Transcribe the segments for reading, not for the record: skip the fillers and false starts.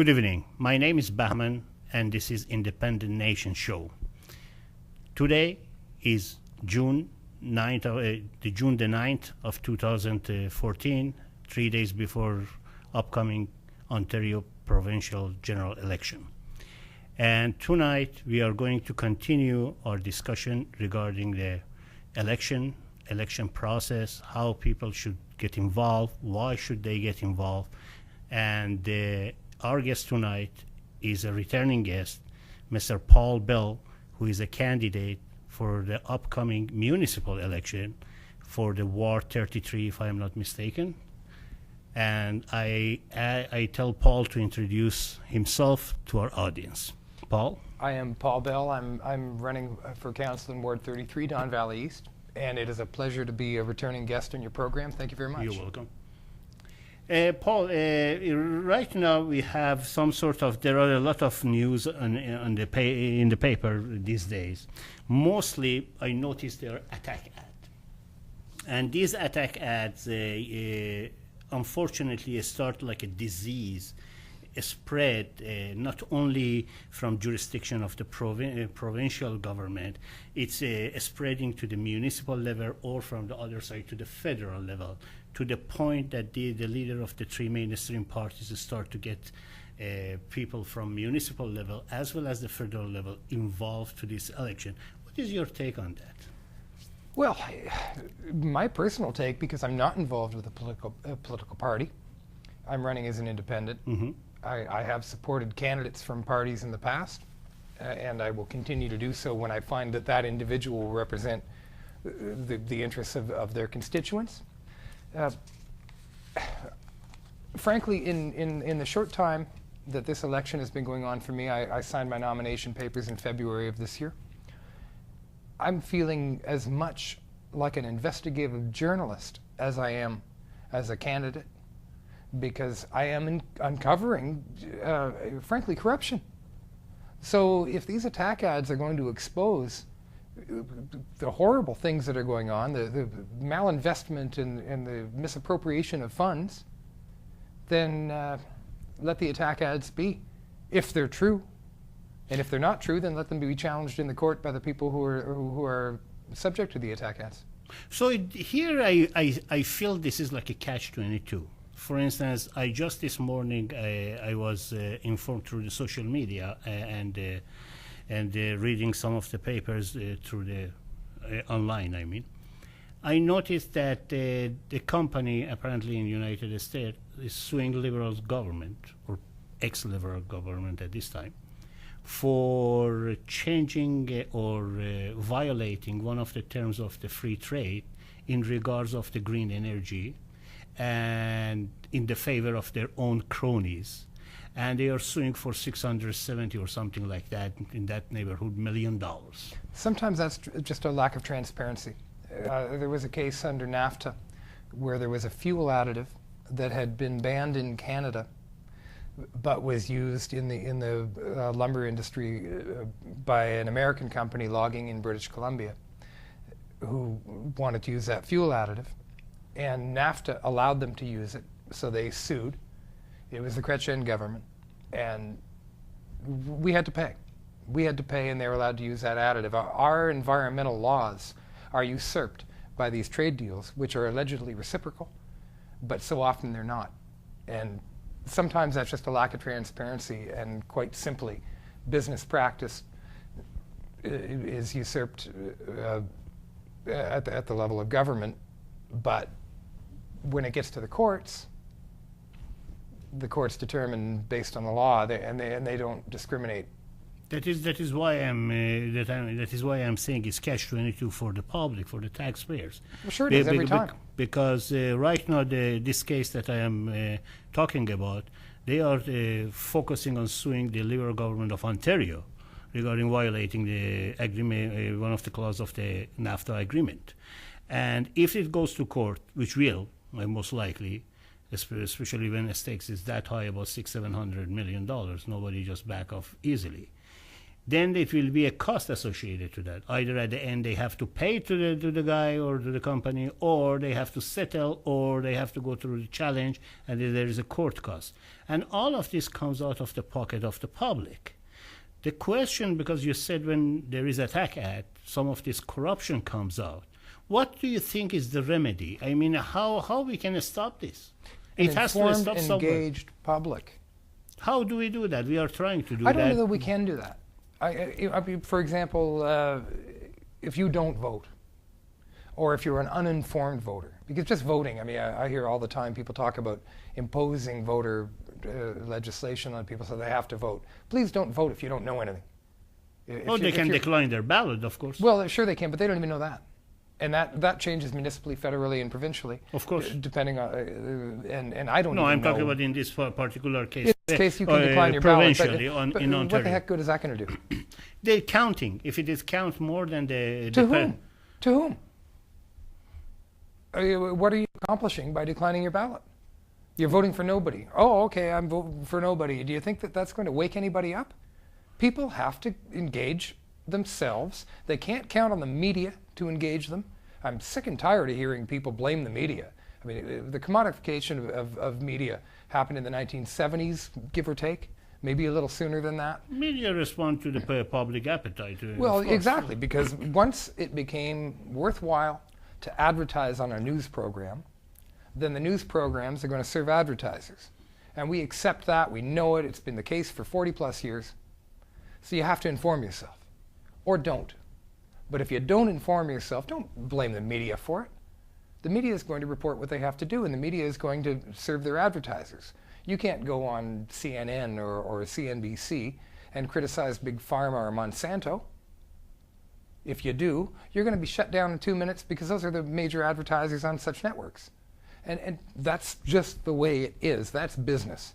Good evening. My name is Bahman, and this is Independent Nation Show. Today is June the 9th of 2014, 3 days before upcoming Ontario provincial general election. And tonight we are going to continue our discussion regarding the election process, how people should get involved, why should they get involved. And our guest tonight is a returning guest, Mr. Paul Bell, who is a candidate for the upcoming municipal election for the Ward 33, if I am not mistaken. And I tell Paul to introduce himself to our audience. Paul? I am Paul Bell. I'm running for council in Ward 33, Don Valley East, and it is a pleasure to be a returning guest on your program. Thank you very much. You're welcome. Paul, right now we have there are a lot of news in the paper these days. Mostly, I noticed there are attack ads. And these attack ads, unfortunately, start like a disease, spread not only from jurisdiction of the provincial government, it's spreading to the municipal level or from the other side to the federal level, to the point that the leader of the three mainstream parties start to get people from municipal level as well as the federal level involved to this election. What is your take on that? Well, my personal take, because I'm not involved with a political party, I'm running as an independent. Mm-hmm. I have supported candidates from parties in the past, and I will continue to do so when I find that individual will represent the interests of their constituents. Frankly, in the short time that this election has been going on for me, I signed my nomination papers in February of this year. I'm feeling as much like an investigative journalist as I am as a candidate, because I am uncovering, frankly, corruption. So if these attack ads are going to expose the horrible things that are going on, the malinvestment and the misappropriation of funds, then let the attack ads be, if they're true. And if they're not true, then let them be challenged in the court by the people who are subject to the attack ads. So here I feel this is like a catch-22. For instance, just this morning I was informed through the social media and reading some of the papers through the online. I noticed that the company apparently in the United States is suing Liberal government or ex-Liberal government at this time for changing or violating one of the terms of the free trade in regards of the green energy and in the favor of their own cronies. And they are suing for $670 or something like that, in that neighborhood, $1 million. Sometimes that's just a lack of transparency. There was a case under NAFTA where there was a fuel additive that had been banned in Canada but was used in the lumber industry by an American company logging in British Columbia who wanted to use that fuel additive. And NAFTA allowed them to use it, so they sued. It was the Chrétien government, and we had to pay. We had to pay, and they were allowed to use that additive. Our environmental laws are usurped by these trade deals, which are allegedly reciprocal, but so often they're not. And sometimes that's just a lack of transparency, and quite simply, business practice is usurped at the level of government. But when it gets to the courts determine based on the law, and they don't discriminate. That is why I'm saying it's catch-22 for the public, for the taxpayers. Well, sure it is every time. Because right now this case that I am talking about, they are focusing on suing the Liberal government of Ontario regarding violating the agreement, one of the clauses of the NAFTA agreement. And if it goes to court, which will, most likely, especially when the stakes is that high, about $600-700 million, nobody just back off easily. then it will be a cost associated to that. Either at the end they have to pay to the guy or to the company, or they have to settle, or they have to go through the challenge, and then there is a court cost. And all of this comes out of the pocket of the public. The question, because you said when there is Attack Act, some of this corruption comes out. What do you think is the remedy? I mean, how we can stop this? It has to stop somewhere. Engaged public. How do we do that? We are trying to do that. I don't know that we can do that. I mean, for example, if you don't vote, or if you're an uninformed voter, because just voting, I mean, I hear all the time people talk about imposing voter legislation on people so they have to vote. Please don't vote if you don't know anything. They can decline their ballot, of course. Well, sure they can, but they don't even know that. And that changes municipally, federally, and provincially. Of course. Depending on, and I don't No, even I'm know. talking about in this particular case. In this case, you can decline your ballot. Provincially, But in what Ontario. the heck good is that going to do? They're counting. If it is count more than the... To whom? To whom? What are you accomplishing by declining your ballot? You're voting for nobody. Oh, okay, I'm voting for nobody. Do you think that that's going to wake anybody up? People have to engage themselves. They can't count on the media to engage them. I'm sick and tired of hearing people blame the media. I mean, the commodification of media happened in the 1970s, give or take, maybe a little sooner than that. Media respond to the public appetite. Well, exactly, because once it became worthwhile to advertise on a news program, then the news programs are going to serve advertisers. And we accept that, we know it, it's been the case for 40 plus years. So you have to inform yourself, or don't. But if you don't inform yourself, don't blame the media for it. The media is going to report what they have to do, and the media is going to serve their advertisers. You can't go on CNN or CNBC and criticize Big Pharma or Monsanto. If you do, you're going to be shut down in 2 minutes because those are the major advertisers on such networks. And that's just the way it is. That's business.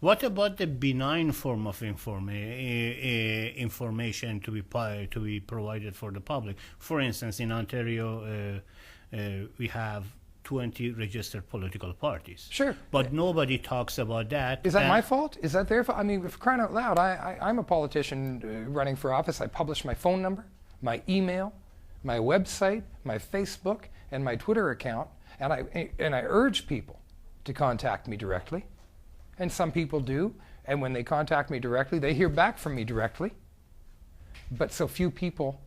What about the benign form of information to be provided for the public? For instance, in Ontario, we have 20 registered political parties. Sure. But nobody talks about that. Is that my fault? Is that their fault? I mean, for crying out loud, I'm a politician running for office. I publish my phone number, my email, my website, my Facebook, and my Twitter account, and I urge people to contact me directly. And some people do, and when they contact me directly, they hear back from me directly. But so few people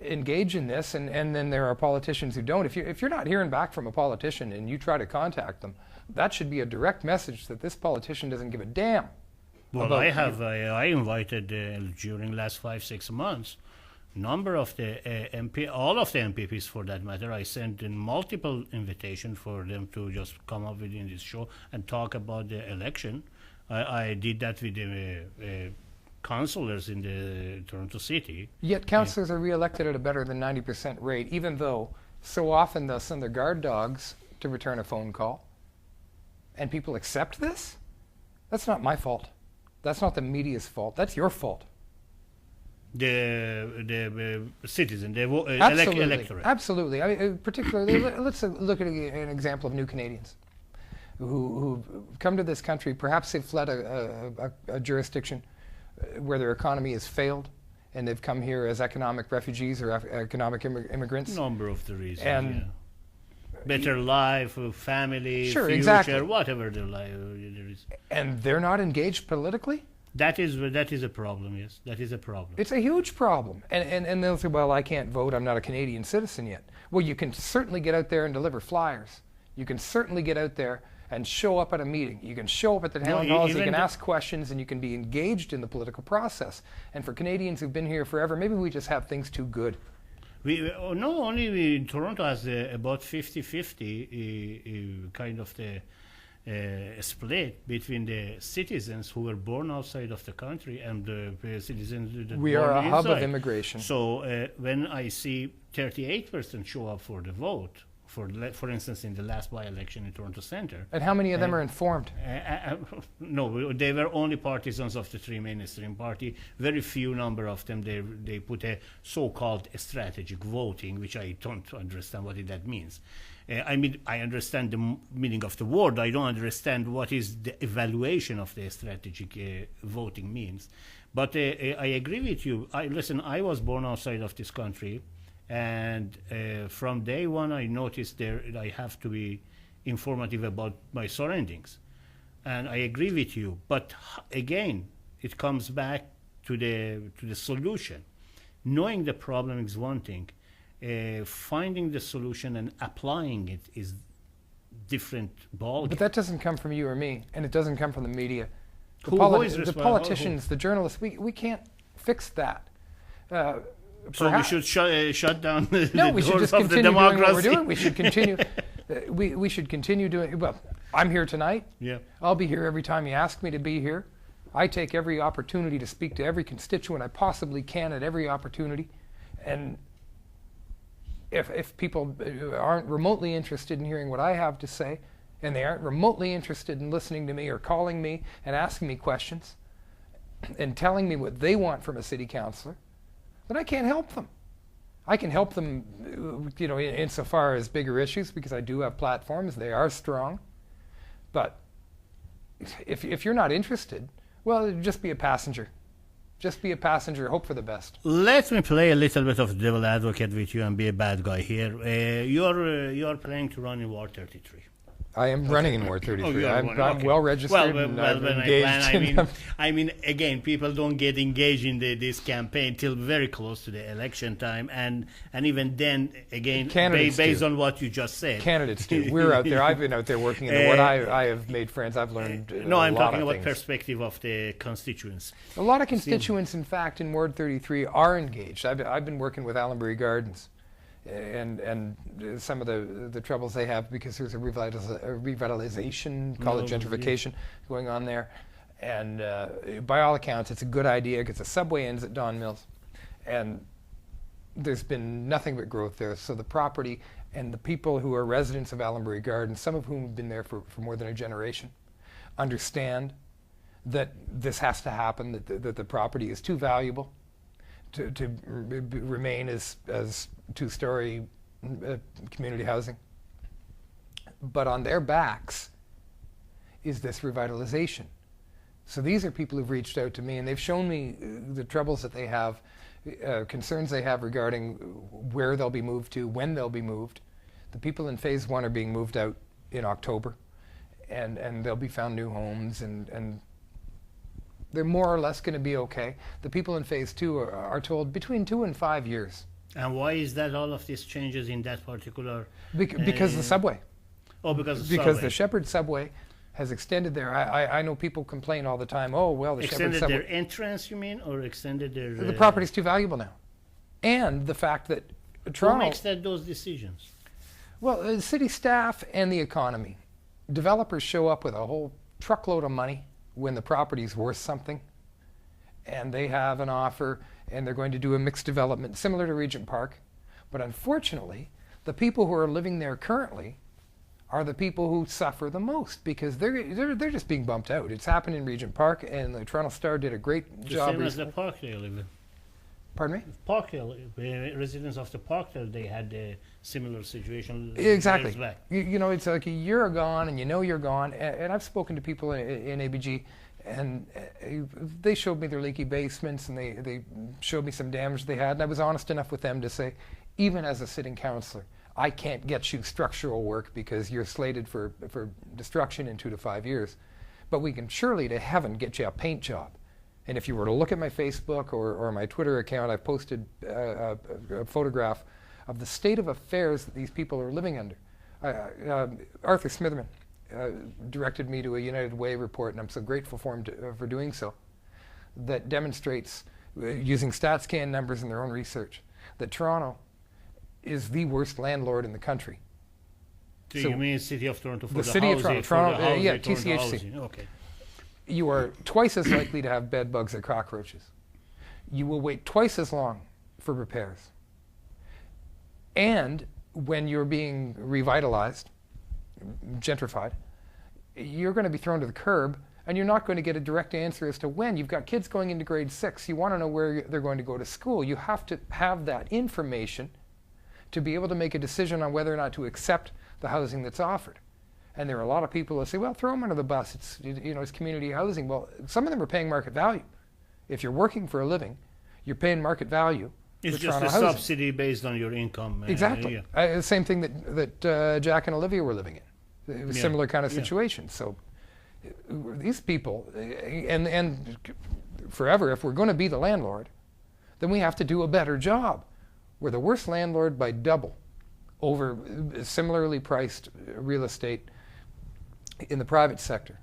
engage in this, and then there are politicians who don't. If you're not hearing back from a politician and you try to contact them, that should be a direct message that this politician doesn't give a damn. Well, I invited during last 5-6 months, number of the all of the MPPs for that matter. I sent in multiple invitations for them to just come up within this show and talk about the election. I did that with the councillors in the Toronto City. Yet councillors are re-elected at a better than 90% rate, even though so often they'll send their guard dogs to return a phone call. And people accept this? That's not my fault. That's not the media's fault. That's your fault. The citizen, the electorate. Absolutely. I mean, particularly, let's look at an example of new Canadians who come to this country. Perhaps they've fled a jurisdiction where their economy has failed, and they've come here as economic refugees or economic immigrants. Number of the reasons. And yeah. Better life, family, sure, future, exactly. Whatever their life there is. And they're not engaged politically? That is a problem, yes. That is a problem. It's a huge problem. And they'll say, well, I can't vote. I'm not a Canadian citizen yet. Well, you can certainly get out there and deliver flyers. You can certainly get out there and show up at a meeting. You can show up at the town halls. You can ask questions, and you can be engaged in the political process. And for Canadians who've been here forever, maybe we just have things too good. Only Toronto has about 50-50 kind of the split between the citizens who were born outside of the country and the citizens that we are a hub inside. of immigration. So when I see 38% show up for the vote, for instance, in the last by-election in Toronto Centre. And how many of them are informed? No, they were only partisans of the three mainstream party. Very few number of them, they put a so-called strategic voting, which I don't understand what that means. I mean, I understand the meaning of the word. I don't understand what is the evaluation of the strategic voting means. But I agree with you. Listen, I was born outside of this country, and from day one I noticed I have to be informative about my surroundings. And I agree with you. But again, it comes back to the solution. Knowing the problem is one thing. Finding the solution and applying it is different ballgame. But that doesn't come from you or me, and it doesn't come from the media. Who is The responsible? politicians, the journalists, we can't fix that. So we should shut down the No, we should doors just of the continue doing what we're democracy. doing. We should continue. We should continue doing. Well, I'm here tonight. Yeah. I'll be here every time you ask me to be here. I take every opportunity to speak to every constituent I possibly can at every opportunity, and if people aren't remotely interested in hearing what I have to say, and they aren't remotely interested in listening to me or calling me and asking me questions and telling me what they want from a city councillor, then I can't help them. I can help them, insofar as bigger issues, because I do have platforms. They are strong. But if you're not interested, well, just be a passenger. Just be a passenger, hope for the best. Let me play a little bit of devil advocate with you and be a bad guy here. You're planning to run in Ward 33. I am running in Ward 33. I'm okay. well registered and I'm engaged. I mean, again, people don't get engaged in this campaign till very close to the election time, and even then, again, based on what you just said. Candidates do. We're out there. I've been out there working in the ward. I have made friends. I've learned No, I'm talking of about things. perspective of the constituents. A lot of constituents, in fact, in Ward 33 are engaged. I've been working with Allenbury Gardens. And some of the troubles they have, because there's a revitalization, call it gentrification, going on there. And by all accounts, it's a good idea because the subway ends at Don Mills. And there's been nothing but growth there. So the property and the people who are residents of Allenbury Gardens, some of whom have been there for more than a generation, understand that this has to happen, that the property is too valuable to remain as two-story community housing. But on their backs is this revitalization. So these are people who've reached out to me, and they've shown me the troubles that they have, concerns they have regarding where they'll be moved to, when they'll be moved. The people in Phase 1 are being moved out in October, and they'll be found new homes, and they're more or less going to be okay. The people in Phase 2 are told between 2 and 5 years. And why is that all of these changes in that particular? Because the subway. Oh, because the Shepherd subway has extended there. I know people complain all the time. Oh, well, the extended Shepherd subway. Their entrance, you mean, or extended their? The property's too valuable now, and the fact that Toronto. Who makes those decisions? Well, city staff and the economy. Developers show up with a whole truckload of money when the property's worth something, and they have an offer, and they're going to do a mixed development similar to Regent Park. But unfortunately, the people who are living there currently are the people who suffer the most, because they're just being bumped out. It's happened in Regent Park, and the Toronto Star did a great job. Same as the Parkdale, even. Pardon me? Parkdale, residents of the Parkdale, they had a similar situation. Exactly. Years back. You know, it's like you're gone, and you know you're gone. And I've spoken to people in ABG, and they showed me their leaky basements, and they showed me some damage they had. And I was honest enough with them to say, even as a sitting councillor, I can't get you structural work because you're slated for destruction in 2 to 5 years. But we can surely to heaven get you a paint job. And if you were to look at my Facebook or my Twitter account, I posted a photograph of the state of affairs that these people are living under. Arthur Smitherman directed me to a United Way report, and I'm so grateful for him for doing so, that demonstrates, using StatsCan numbers in their own research, that Toronto is the worst landlord in the country. So you mean City of Toronto for the the City of housing, Toronto, for the yeah, Toronto TCHC. housing. Okay. You are twice as likely to have bed bugs or cockroaches. You will wait twice as long for repairs. And when you're being revitalized, gentrified, you're going to be thrown to the curb, and you're not going to get a direct answer as to when. You've got kids going into grade 6. You want to know where they're going to go to school. You have to have that information to be able to make a decision on whether or not to accept the housing that's offered. And there are a lot of people that say, well, throw them under the bus. It's, it's community housing. Well, some of them are paying market value. If you're working for a living, you're paying market value. It's for just Toronto a housing. subsidy based on your income. Exactly. Yeah. The same thing that Jack and Olivia were living in. It was a Yeah. similar kind of Yeah. situation. So these people, and forever, if we're going to be the landlord, then we have to do a better job. We're the worst landlord by double over similarly priced real estate in the private sector.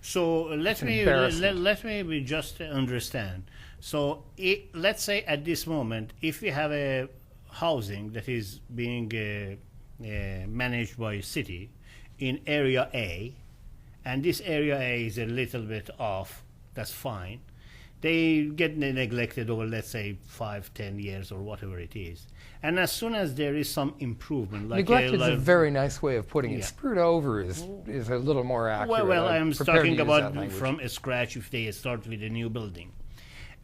So let me embarrassment. let me just understand. So let's say at this moment, if we have a housing that is being managed by a city in area A, and this area A is a little bit off, that's fine. They get neglected over, let's say, 5-10 years or whatever it is. And as soon as there is some improvement, like Neglected is a very nice way of putting it. Yeah. Screwed over is a little more accurate. well, I'm I'm prepared to talking use that about language. from scratch if they start with a new building.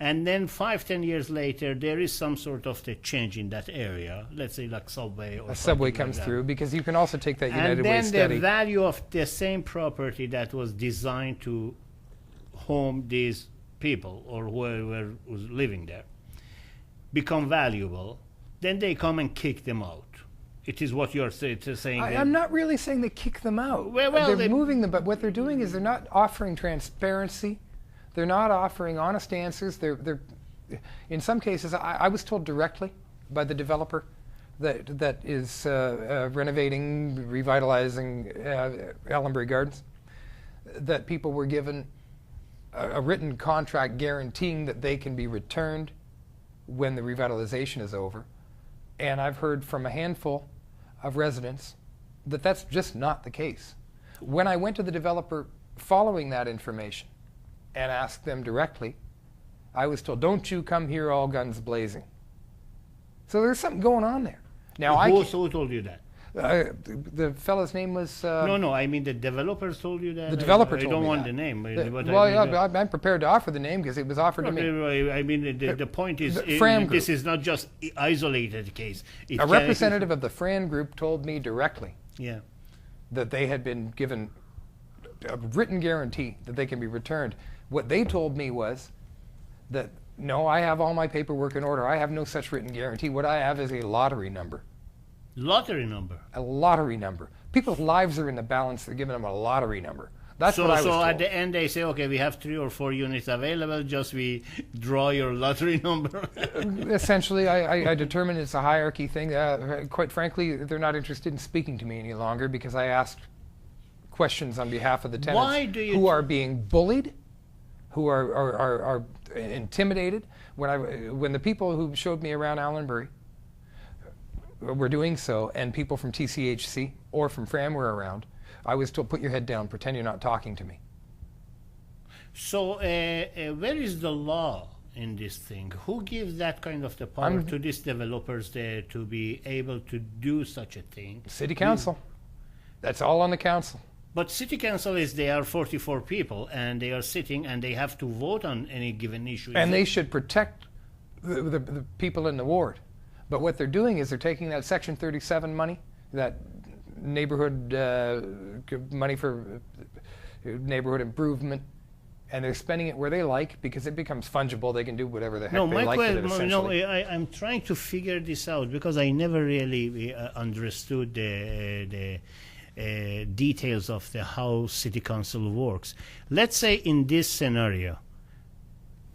And then 5-10 years later, there is some sort of a change in that area. Let's say like subway or A subway something comes like that. through, because you can also take that United And Way then steady. the value of the same property that was designed to home these people or whoever was living there become valuable, then they come and kick them out. It is what you're saying. I'm not really saying they kick them out. Well, they're they- moving them, but what they're doing is they're not offering transparency. They're not offering honest answers. They're in some cases, I was told directly by the developer that is renovating, revitalizing Ellenbury Gardens, that people were given a written contract guaranteeing that they can be returned when the revitalization is over. And I've heard from a handful of residents that that's just not the case. When I went to the developer following that information and asked them directly, I was told, don't you come here all guns blazing. So there's something going on there. Now, Who told you that? the fellow's name was... No, I mean the developers told you that? The developer I told don't me want that. the name. I'm prepared to offer the name because it was offered to me. I mean, the point is, The Fram Group. this is not just isolated case. A representative of the Fran Group told me directly Yeah. that they had been given a written guarantee that they can be returned. What they told me was that, no, I have all my paperwork in order. I have no such written guarantee. What I have is a lottery number. Lottery number. A lottery number. People's lives are in the balance. They're giving them a lottery number. That's what I was So told. at the end they say, okay, we have 3 or 4 units available. Just we draw your lottery number. Essentially, I determined it's a hierarchy thing. Quite frankly, they're not interested in speaking to me any longer because I asked questions on behalf of the tenants Why do you who are being bullied, who are intimidated. When the people who showed me around Allenbury were doing so, and people from TCHC or from Fram were around, I was told, put your head down, pretend you're not talking to me. So where is the law in this thing? Who gives that kind of the power to these developers there to be able to do such a thing? City Council. That's all on the council. But city council they are 44 people and they are sitting and they have to vote on any given issue. And they should protect the people in the ward. But what they're doing is they're taking that Section 37 money, that neighborhood money for neighborhood improvement, and they're spending it where they like because it becomes fungible. They can do whatever the heck they like with it, essentially. I'm trying to figure this out because I never really understood the details of how city council works. Let's say in this scenario,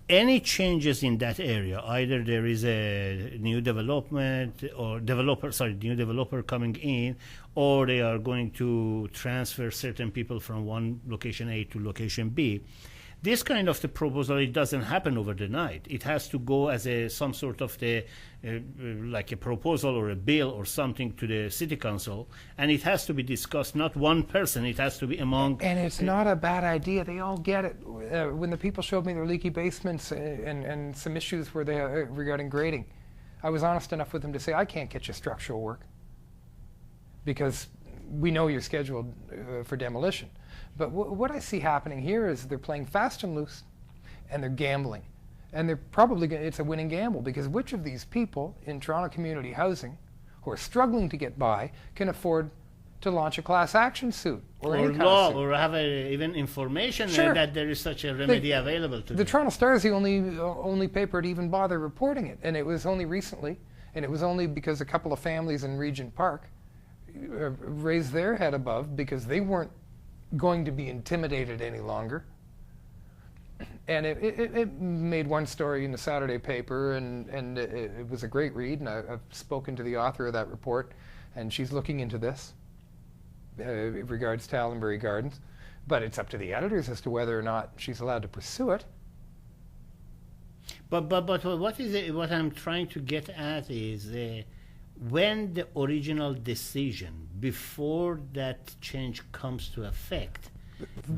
any changes in that area, either there is a new development or new developer coming in, or they are going to transfer certain people from one location A to location B. This kind of the proposal, it doesn't happen over the night. It has to go as some sort of like a proposal or a bill or something to the city council, and it has to be discussed, not one person, it has to be among... And it's not a bad idea. They all get it. When the people showed me their leaky basements and some issues where they regarding grading, I was honest enough with them to say, I can't get you structural work because we know you're scheduled for demolition. But what I see happening here is they're playing fast and loose, and they're gambling. And they're probably it's a winning gamble, because which of these people in Toronto community housing who are struggling to get by can afford to launch a class action suit or any kind law, of suit. or have even information Sure. that there is such a remedy available to The them. Toronto Star is the only paper to even bother reporting it, and it was only recently, and it was only because a couple of families in Regent Park raised their head above because they weren't going to be intimidated any longer. And it made one story in the Saturday paper, and it was a great read, and I've spoken to the author of that report, and she's looking into this in regards to Allenbury Gardens. But it's up to the editors as to whether or not she's allowed to pursue it. But what is it? What I'm trying to get at is when the original decision, before that change comes to effect,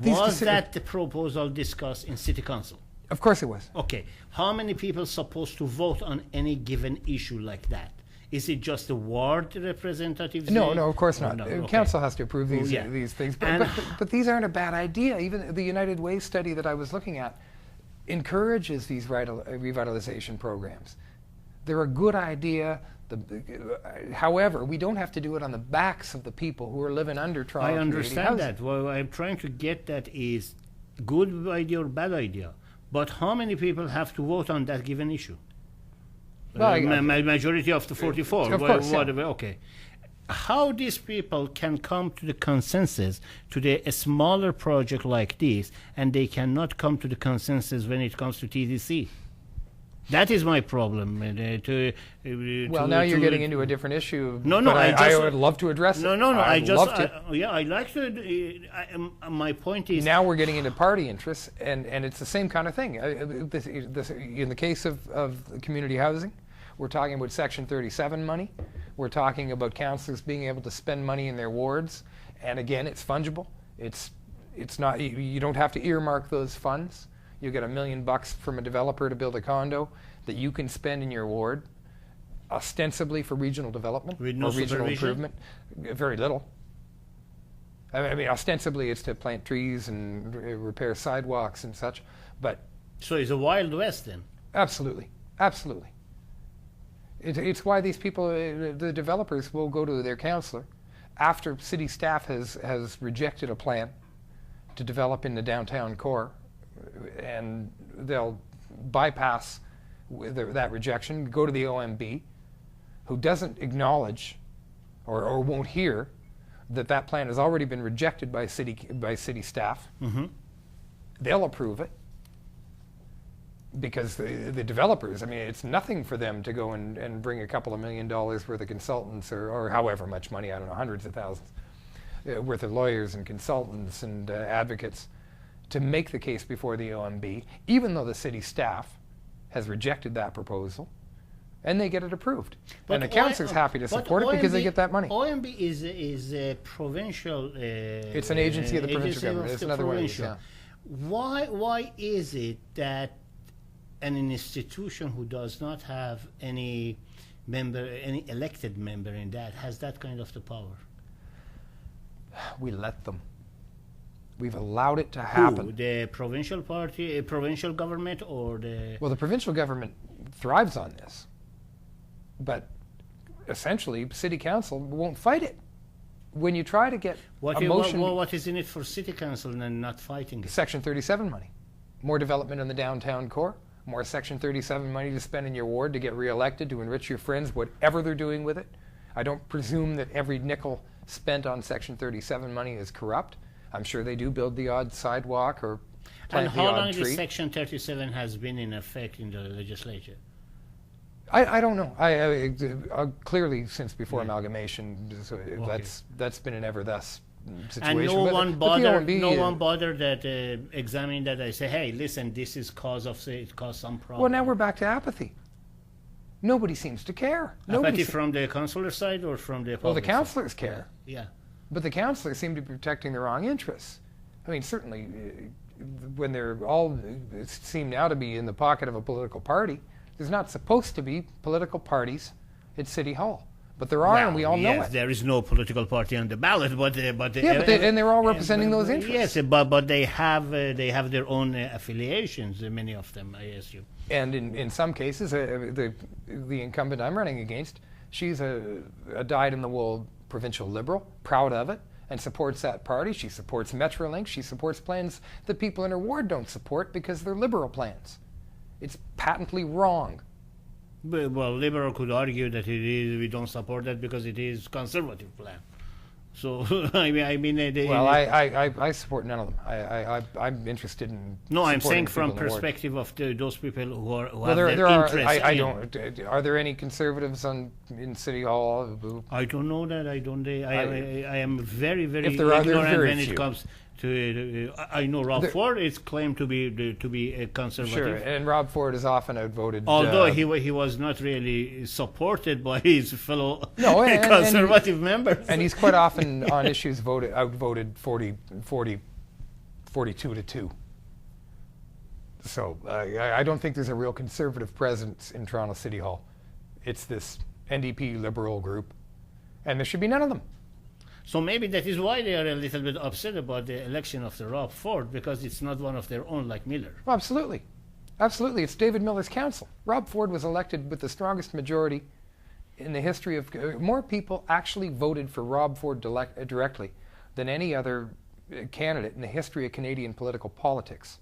was that the proposal discussed in City Council? Of course it was. Okay. How many people are supposed to vote on any given issue like that? Is it just the ward representatives? No, of course not. No, okay. Council has to approve these Yeah. these things. And But these aren't a bad idea. Even the United Way study that I was looking at encourages these revitalization programs. They're a good idea. However, we don't have to do it on the backs of the people who are living under Toronto I community understand housing. that. What I'm trying to get at is good idea or bad idea. But how many people have to vote on that given issue? Well, Majority of the 44. Of course, yeah. Okay. How these people can come to the consensus to a smaller project like this, and they cannot come to the consensus when it comes to TDC? That is my problem. Well, now you're getting into a different issue. No, but I I would love to address it. No. I'd love to. I like to. My point is. Now we're getting into party interests, and it's the same kind of thing. In the case of community housing, we're talking about Section 37 money. We're talking about councillors being able to spend money in their wards, and again, it's fungible. It's not. You don't have to earmark those funds. You get $1 million from a developer to build a condo that you can spend in your ward, ostensibly for regional development With no or regional supervision? improvement. Very little. I mean, ostensibly it's to plant trees and repair sidewalks and such, but So it's a Wild West then. absolutely. It's why these people, the developers, will go to their councillor after city staff has rejected a plan to develop in the downtown core, and they'll bypass that rejection, go to the OMB, who doesn't acknowledge or won't hear that plan has already been rejected by city staff. Mm-hmm. They'll approve it because the developers, I mean, it's nothing for them to go and bring a couple of $1 million worth of consultants or however much money, I don't know, hundreds of thousands worth of lawyers and consultants and advocates to make the case before the OMB, even though the city staff has rejected that proposal, and they get it approved. And the council's happy to support it because they get that money. OMB is a provincial. It's an agency of the provincial government. It's another way. Yeah. Why is it that an institution who does not have any elected member in that has that kind of the power? We let them. We've allowed it to happen. Who? The provincial party, provincial government, or the? Well, the provincial government thrives on this, but essentially, city council won't fight it. When you try to get What is in it for city council and not fighting it? Section 37 money, more development in the downtown core, more Section 37 money to spend in your ward to get reelected, to enrich your friends, whatever they're doing with it. I don't presume that every nickel spent on Section 37 money is corrupt. I'm sure they do build the odd sidewalk or plant the odd tree. And how long this Section 37 has been in effect in the legislature? I don't know. I clearly since before amalgamation, so that's been an ever thus situation. And no one bothered. OMB, No one bothered that examine that. I say, hey, listen, this is it caused some problem. Well, now we're back to apathy. Nobody seems to care. Apathy from the councillor side or from the public Well, the side? councillors care. Yeah. But the councillors seem to be protecting the wrong interests. I mean, certainly, when they're all seem now to be in the pocket of a political party, there's not supposed to be political parties at City Hall. But there are, and we all know yes, it. there is no political party on the ballot, and they're all representing those interests. Yes, but they have their own affiliations. Many of them, I assume. And in some cases, the incumbent I'm running against, she's a dyed-in-the-wool provincial Liberal, proud of it, and supports that party. She supports Metrolink. She supports plans that people in her ward don't support because they're Liberal plans. It's patently wrong. Well, Liberal could argue that we don't support that because it is conservative plan. So I support none of them. I'm interested in. No, I'm saying supporting from people in the ward. perspective of those people who Well, have there their are. interest. I don't. Are there any conservatives in City Hall who? I don't know that. I don't. I am very, very If there are, there are ignorant very when few. it comes to. I know Rob Ford is claimed to be a conservative. Sure, and Rob Ford is often outvoted. Although he was not really supported by his fellow No, and conservative members. and he's quite often on issues outvoted 42 to 2. So I don't think there's a real conservative presence in Toronto City Hall. It's this NDP Liberal group, and there should be none of them. So maybe that is why they are a little bit upset about the election of the Rob Ford, because it's not one of their own like Miller. Well, absolutely. Absolutely. It's David Miller's council. Rob Ford was elected with the strongest majority in the history of... more people actually voted for Rob Ford directly than any other candidate in the history of Canadian political politics.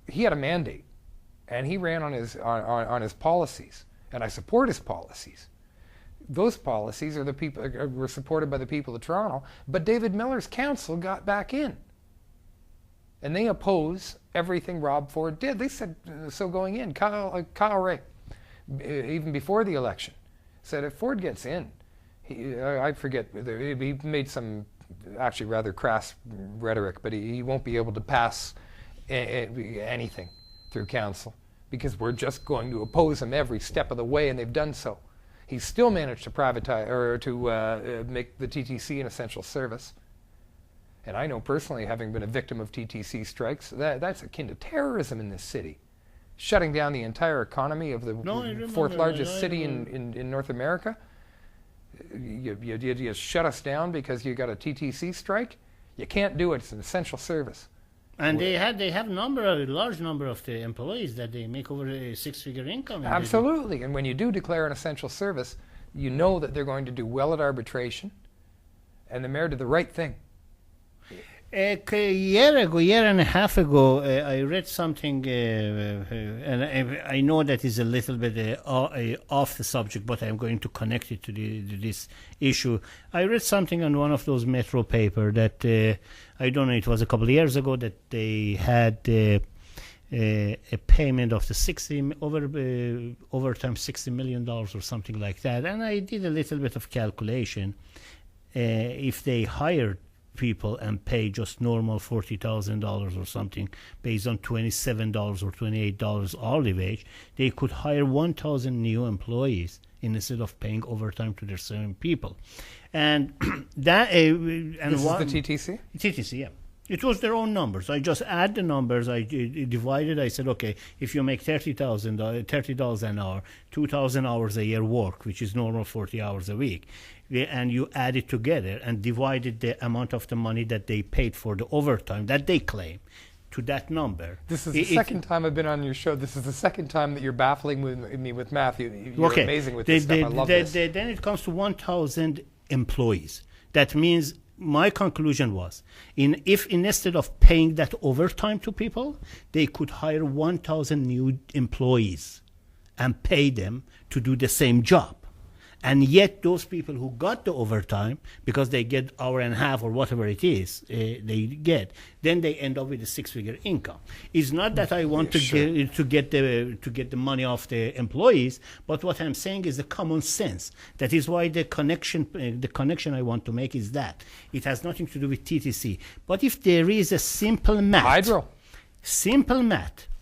He had a mandate, and he ran on his policies, and I support his policies. Those policies are the people were supported by the people of Toronto, but David Miller's council got back in, and they oppose everything Rob Ford did. They said so going in. Kyle Ray, even before the election, said if Ford gets in, I forget, he made some actually rather crass rhetoric, but he won't be able to pass anything through council because we're just going to oppose him every step of the way, and they've done so. He's still managed to privatize or to make the TTC an essential service. And I know personally, having been a victim of TTC strikes, that's akin to terrorism in this city. Shutting down the entire economy of the fourth largest city in North America. You shut us down because you got a TTC strike? You can't do it. It's an essential service. And they have a large number of the employees that they make over a six-figure income. Absolutely. And when you do declare an essential service, you know that they're going to do well at arbitration, and the mayor did the right thing. A year and a half ago, I read something, and I know that is a little bit off the subject, but I'm going to connect it to this issue. I read something on one of those Metro paper that, I don't know, it was a couple of years ago, that they had a payment of the overtime $60 million or something like that. And I did a little bit of calculation. If they hired people and pay just normal $40,000 or something based on $27 or $28 hourly wage, they could hire 1,000 new employees instead of paying overtime to their same people. And that This is the TTC? TTC, yeah. It was their own numbers. I just add the numbers. I divided. I said, okay, if you make $30 an hour, 2,000 hours a year work, which is normal 40 hours a week, and you add it together and divided the amount of the money that they paid for the overtime that they claim to that number. This is the second time I've been on your show. This is the second time that you're baffling me with math. You're amazing with this stuff. I love this. Then it comes to 1,000 employees. That means my conclusion was, if instead of paying that overtime to people, they could hire 1,000 new employees and pay them to do the same job. And yet those people who got the overtime, because they get hour and a half or whatever it is they get, then they end up with a six-figure income. It's not that I want to get the money off the employees, but what I'm saying is the common sense. That is why the connection I want to make is that it has nothing to do with TTC. But if there is a simple math,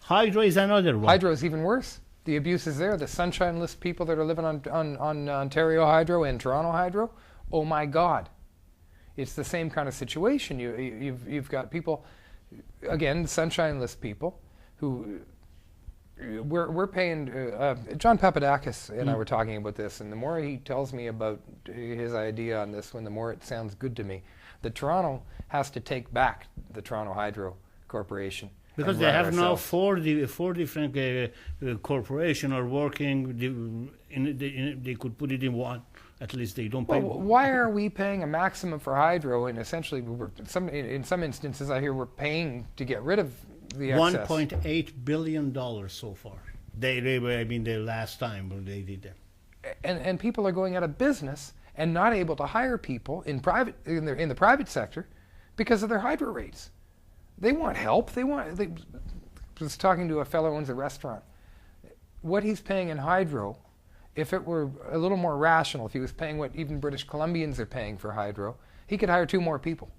Hydro is another one. Hydro is even worse. The abuse is there. The sunshine list people that are living on Ontario Hydro and Toronto Hydro, oh my God. It's the same kind of situation. You've got people, again, sunshine list people, who we're paying, John Papadakis and I were talking about this, and the more he tells me about his idea on this one, the more it sounds good to me. That Toronto has to take back the Toronto Hydro Corporation. Because they have now four different corporations are working. They could put it in one At least they don't pay. Well, why are we paying a maximum for hydro, and essentially, in some instances, I hear we're paying to get rid of the excess? $1.8 billion so far. The last time when they did that. And people are going out of business and not able to hire people in the private sector because of their hydro rates. They want help. I was talking to a fellow who owns a restaurant. What he's paying in hydro, if it were a little more rational, if he was paying what even British Columbians are paying for hydro, he could hire 2 more people.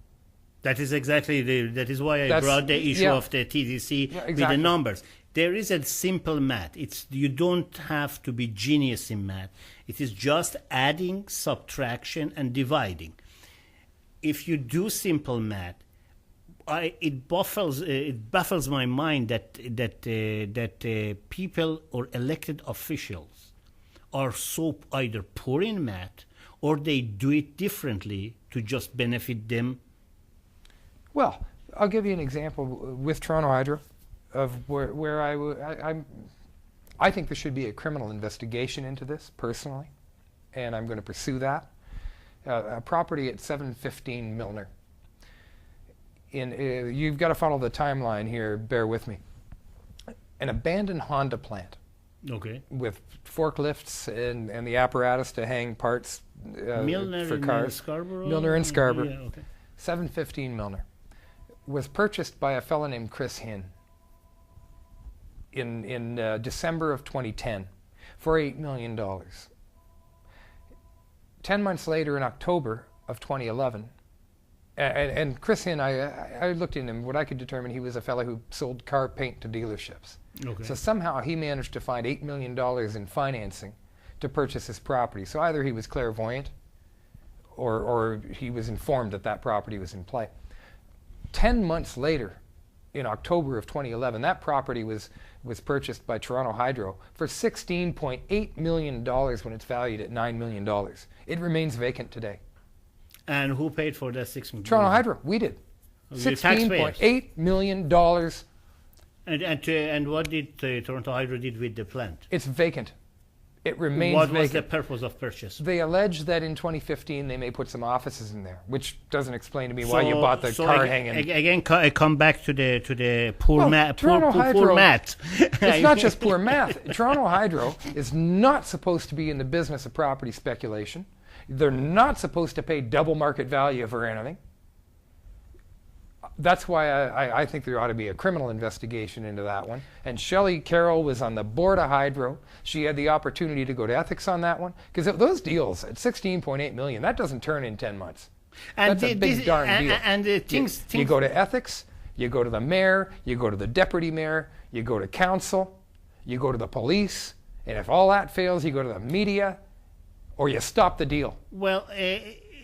That is exactly that is why I brought the issue of the TDC with the numbers. There is a simple math. You don't have to be genius in math. It is just adding, subtraction, and dividing. If you do simple math, it baffles my mind that people or elected officials are so either poor in math or they do it differently to just benefit them. Well, I'll give you an example with Toronto Hydro of where I think there should be a criminal investigation into this personally, and I'm going to pursue that. A property at 715 Milner. You've got to follow the timeline here, bear with me. An abandoned Honda plant. Okay. With forklifts and the apparatus to hang parts Milner for cars. Scarborough? Milner and Scarborough. Yeah, okay. 715 Milner. Was purchased by a fellow named Chris Hinn in December of 2010 for $8 million. 10 months later, in October of 2011, and Chris Hinn, I looked into him. What I could determine, he was a fellow who sold car paint to dealerships. Okay. So somehow he managed to find $8 million in financing to purchase his property. So either he was clairvoyant or he was informed that that property was in play. 10 months later, in October of 2011, that property was purchased by Toronto Hydro for $16.8 million when it's valued at $9 million. It remains vacant today. And who paid for that $6 million? Toronto Hydro, we did. $16.8 million. And what did Toronto Hydro did with the plant? It's vacant. It remains vacant. vacant. What was the purpose of purchase? They allege that in 2015 they may put some offices in there, which doesn't explain to me why you bought the car hanging. Again, I come back to the poor math. It's not just poor math. Toronto Hydro is not supposed to be in the business of property speculation. They're not supposed to pay double market value for anything. That's why I think there ought to be a criminal investigation into that one. And Shelley Carroll was on the board of Hydro. She had the opportunity to go to ethics on that one. Because those deals at $16.8 million, that doesn't turn in 10 months. And that's a big darn deal. And you go to ethics, you go to the mayor, you go to the deputy mayor, you go to council, you go to the police, and if all that fails, you go to the media, or you stop the deal. Well,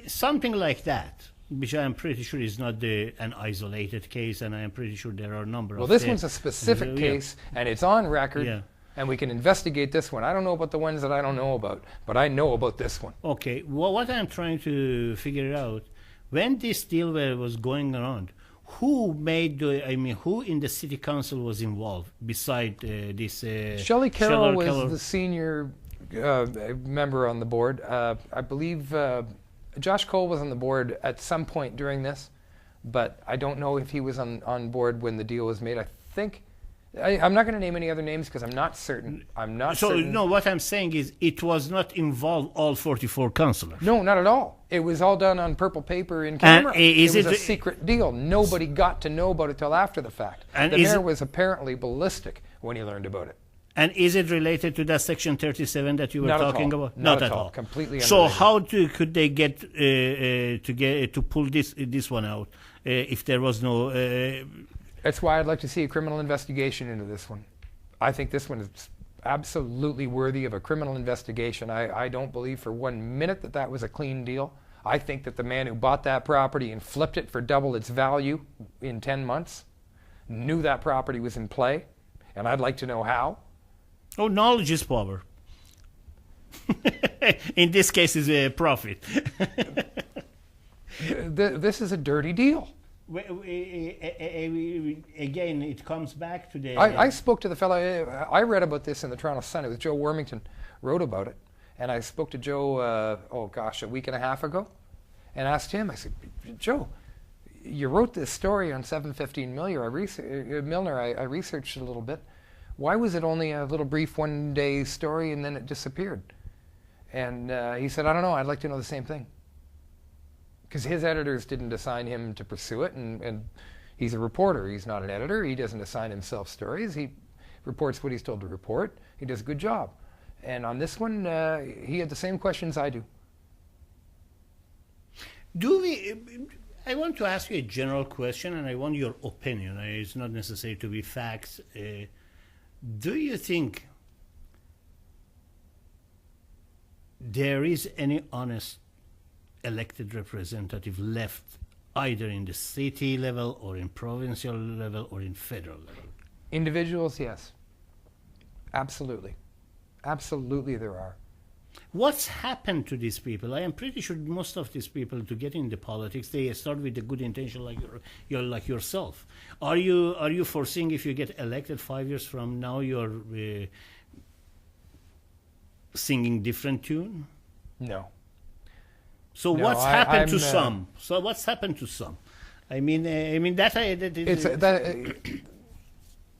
something like that, which I am pretty sure is not an isolated case, and I am pretty sure there are a number of... Well, this one's a specific case, and it's on record, and we can investigate this one. I don't know about the ones that I don't know about, but I know about this one. Okay, well, what I'm trying to figure out, when this deal was going around, who who in the city council was involved beside this... Shelley Carroll was the senior member on the board. I believe... Josh Cole was on the board at some point during this, but I don't know if he was on board when the deal was made. I think, I'm not going to name any other names because I'm not certain. No, what I'm saying is it was not involved all 44 councillors. No, not at all. It was all done on purple paper in camera. It was a secret deal. Nobody got to know about it till after the fact. And the mayor was apparently ballistic when he learned about it. And is it related to that Section 37 that you were talking about? Not at all. Completely unrelated. So how could they get to pull this one out if there was no... That's why I'd like to see a criminal investigation into this one. I think this one is absolutely worthy of a criminal investigation. I don't believe for 1 minute that was a clean deal. I think that the man who bought that property and flipped it for double its value in 10 months knew that property was in play, and I'd like to know how. Oh, knowledge is power. In this case, is a profit. This is a dirty deal. Again, it comes back to the... I spoke to the fellow. I read about this in the Toronto Sun. It was Joe Wormington wrote about it. And I spoke to Joe, a week and a half ago, and asked him, I said, Joe, you wrote this story on 715 Milner. I researched it a little bit. Why was it only a little brief one-day story and then it disappeared? And he said, I don't know, I'd like to know the same thing. Because his editors didn't assign him to pursue it, and he's a reporter. He's not an editor. He doesn't assign himself stories. He reports what he's told to report. He does a good job. And on this one, he had the same questions I do. I want to ask you a general question, and I want your opinion. It's not necessary to be facts. Do you think there is any honest elected representative left, either in the city level or in provincial level or in federal level? Individuals, yes. Absolutely. Absolutely there are. What's happened to these people? I am pretty sure most of these people, to get into politics, they start with a good intention, like like yourself. Are you foreseeing, if you get elected 5 years from now, you're singing different tune? No. So No, what's happened to I'm, some? So what's happened to some? I mean that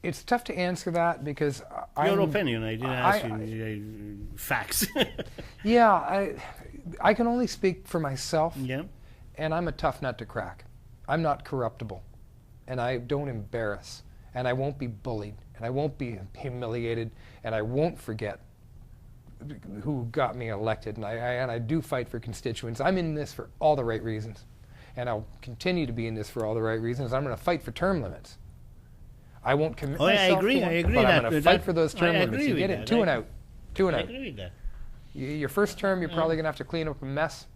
it's tough to answer that because your opinion. I didn't ask you facts. Yeah, I can only speak for myself. Yeah. And I'm a tough nut to crack. I'm not corruptible, and I don't embarrass, and I won't be bullied, and I won't be humiliated, and I won't forget who got me elected, and I do fight for constituents. I'm in this for all the right reasons, and I'll continue to be in this for all the right reasons. I'm going to fight for term limits. I won't commit myself I agree to one, but I'm going to fight for those term limits. You get it, two and out. I agree with that. Your first term, you're probably going to have to clean up a mess.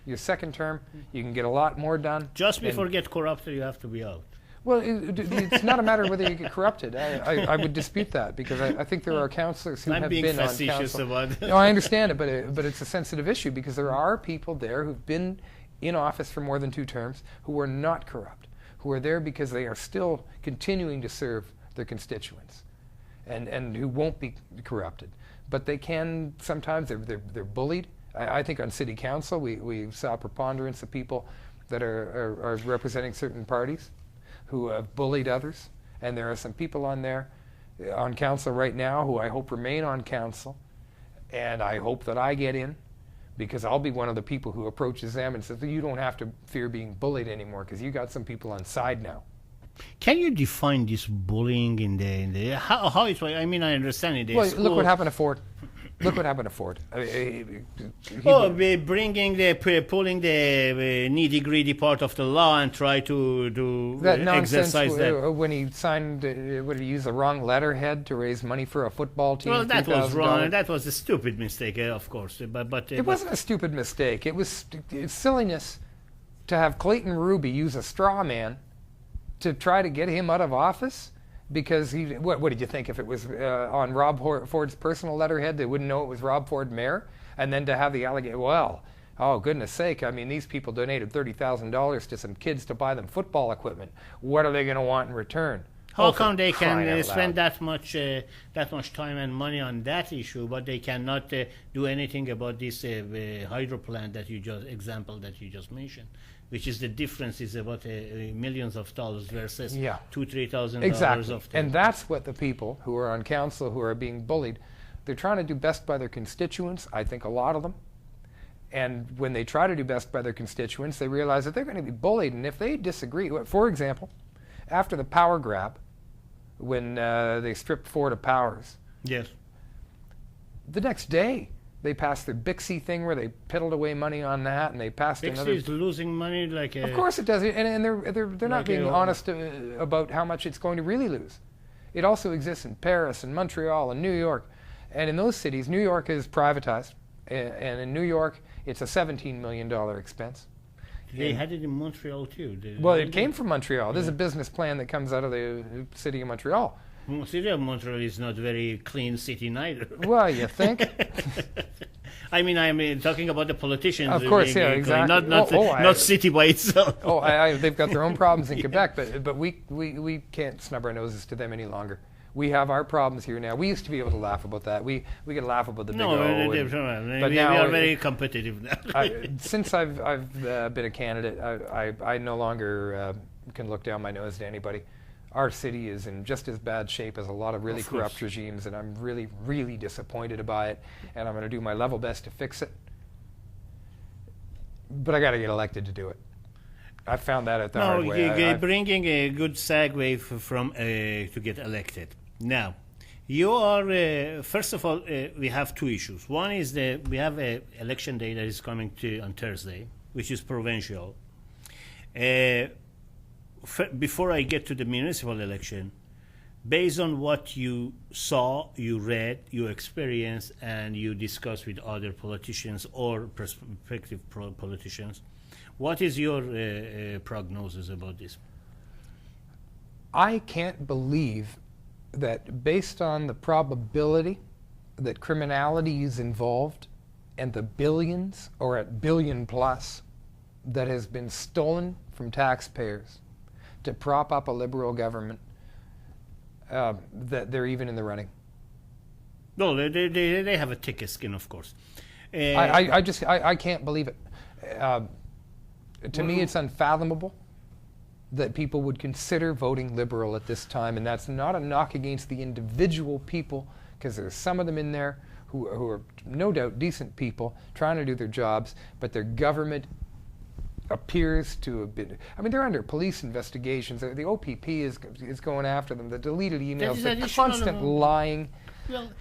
Your second term, you can get a lot more done. Just before you get corrupted, you have to be out. Well, it's not a matter of whether you get corrupted. I would dispute that because I think there are councillors who have been on council. No, I understand it, but it's a sensitive issue because there are people there who've been in office for more than 2 terms who are not corrupt, who are there because they are still continuing to serve their constituents, and who won't be corrupted. But they can sometimes they're bullied. I think on city council we saw a preponderance of people that are representing certain parties who have bullied others, and there are some people on there on council right now who I hope remain on council, and I hope that I get in because I'll be one of the people who approaches them and says, you don't have to fear being bullied anymore because you got some people on side now. Can you define this bullying in the how it's? I mean, I understand it. Well, look what happened to Ford. Look what happened to Ford. Pulling the nitty-gritty part of the law and try to do that nonsense exercise that. When he signed, would he use the wrong letterhead to raise money for a football team? Well, that was wrong. That was a stupid mistake, of course. But it wasn't a stupid mistake. It's silliness to have Clayton Ruby use a straw man to try to get him out of office. Because what did you think if it was on Rob Ford's personal letterhead, they wouldn't know it was Rob Ford mayor? And then to have the allegation, well, oh, goodness sake, I mean, these people donated $30,000 to some kids to buy them football equipment. What are they going to want in return? How come they can spend that much time and money on that issue, but they cannot do anything about this hydro plant that you just mentioned? Which is the difference is about millions of dollars versus $2,000-3,000 exactly. of. And that's what the people who are on council who are being bullied, they're trying to do best by their constituents. I think a lot of them. And when they try to do best by their constituents, they realize that they're going to be bullied. And if they disagree, for example, after the power grab, when they stripped Ford of powers, yes, the next day. They passed their Bixie thing where they piddled away money on that, and they passed another. Bixie is losing money like. Of course it does, and they're not being honest about how much it's going to really lose. It also exists in Paris and Montreal and New York, and in those cities, New York is privatized, and in New York it's a $17 million expense. They had it in Montreal too. Well, it came from Montreal. This is a business plan that comes out of the city of Montreal. The city of Montreal is not very clean city neither. Well, you think? I mean, talking about the politicians. Of course, yeah, exactly. Not city by itself. They've got their own problems in Quebec, but we can't snub our noses to them any longer. We have our problems here now. We used to be able to laugh about that. We could laugh about the big No, O. we are very competitive now. Since I've been a candidate, I no longer can look down my nose to anybody. Our city is in just as bad shape as a lot of really corrupt regimes, and I'm really, really disappointed by it, and I'm going to do my level best to fix it. But I got to get elected to do it. I found that out the hard way. You're bringing a good segue from to get elected. Now, you are, first of all, we have two issues. One is that we have an election day that is coming to on Thursday, which is provincial. Before I get to the municipal election, based on what you saw, you read, you experienced, and you discussed with other politicians or prospective politicians, what is your prognosis about this? I can't believe that based on the probability that criminality is involved and the billions or at billion plus that has been stolen from taxpayers to prop up a Liberal government, that they're even in the running. No, they have a thicker skin, of course. I can't believe it. To me, it's unfathomable that people would consider voting Liberal at this time, and that's not a knock against the individual people, because there's some of them in there who are no doubt decent people trying to do their jobs, but their government appears to have been, I mean, they're under police investigations. The OPP is going after them. The deleted emails, the constant lying. Well,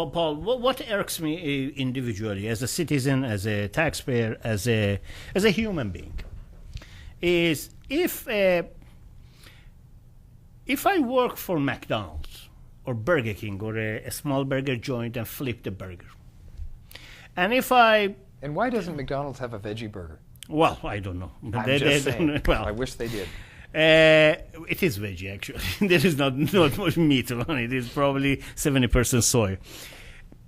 Paul, what irks me individually, as a citizen, as a taxpayer, as a human being, is if I work for McDonald's or Burger King or a small burger joint and flip the burger, and And why doesn't McDonald's have a veggie burger? Well, I don't know. I'm just saying. Well, I wish they did. It is veggie, actually. There is not much meat on it. It's probably 70% soy.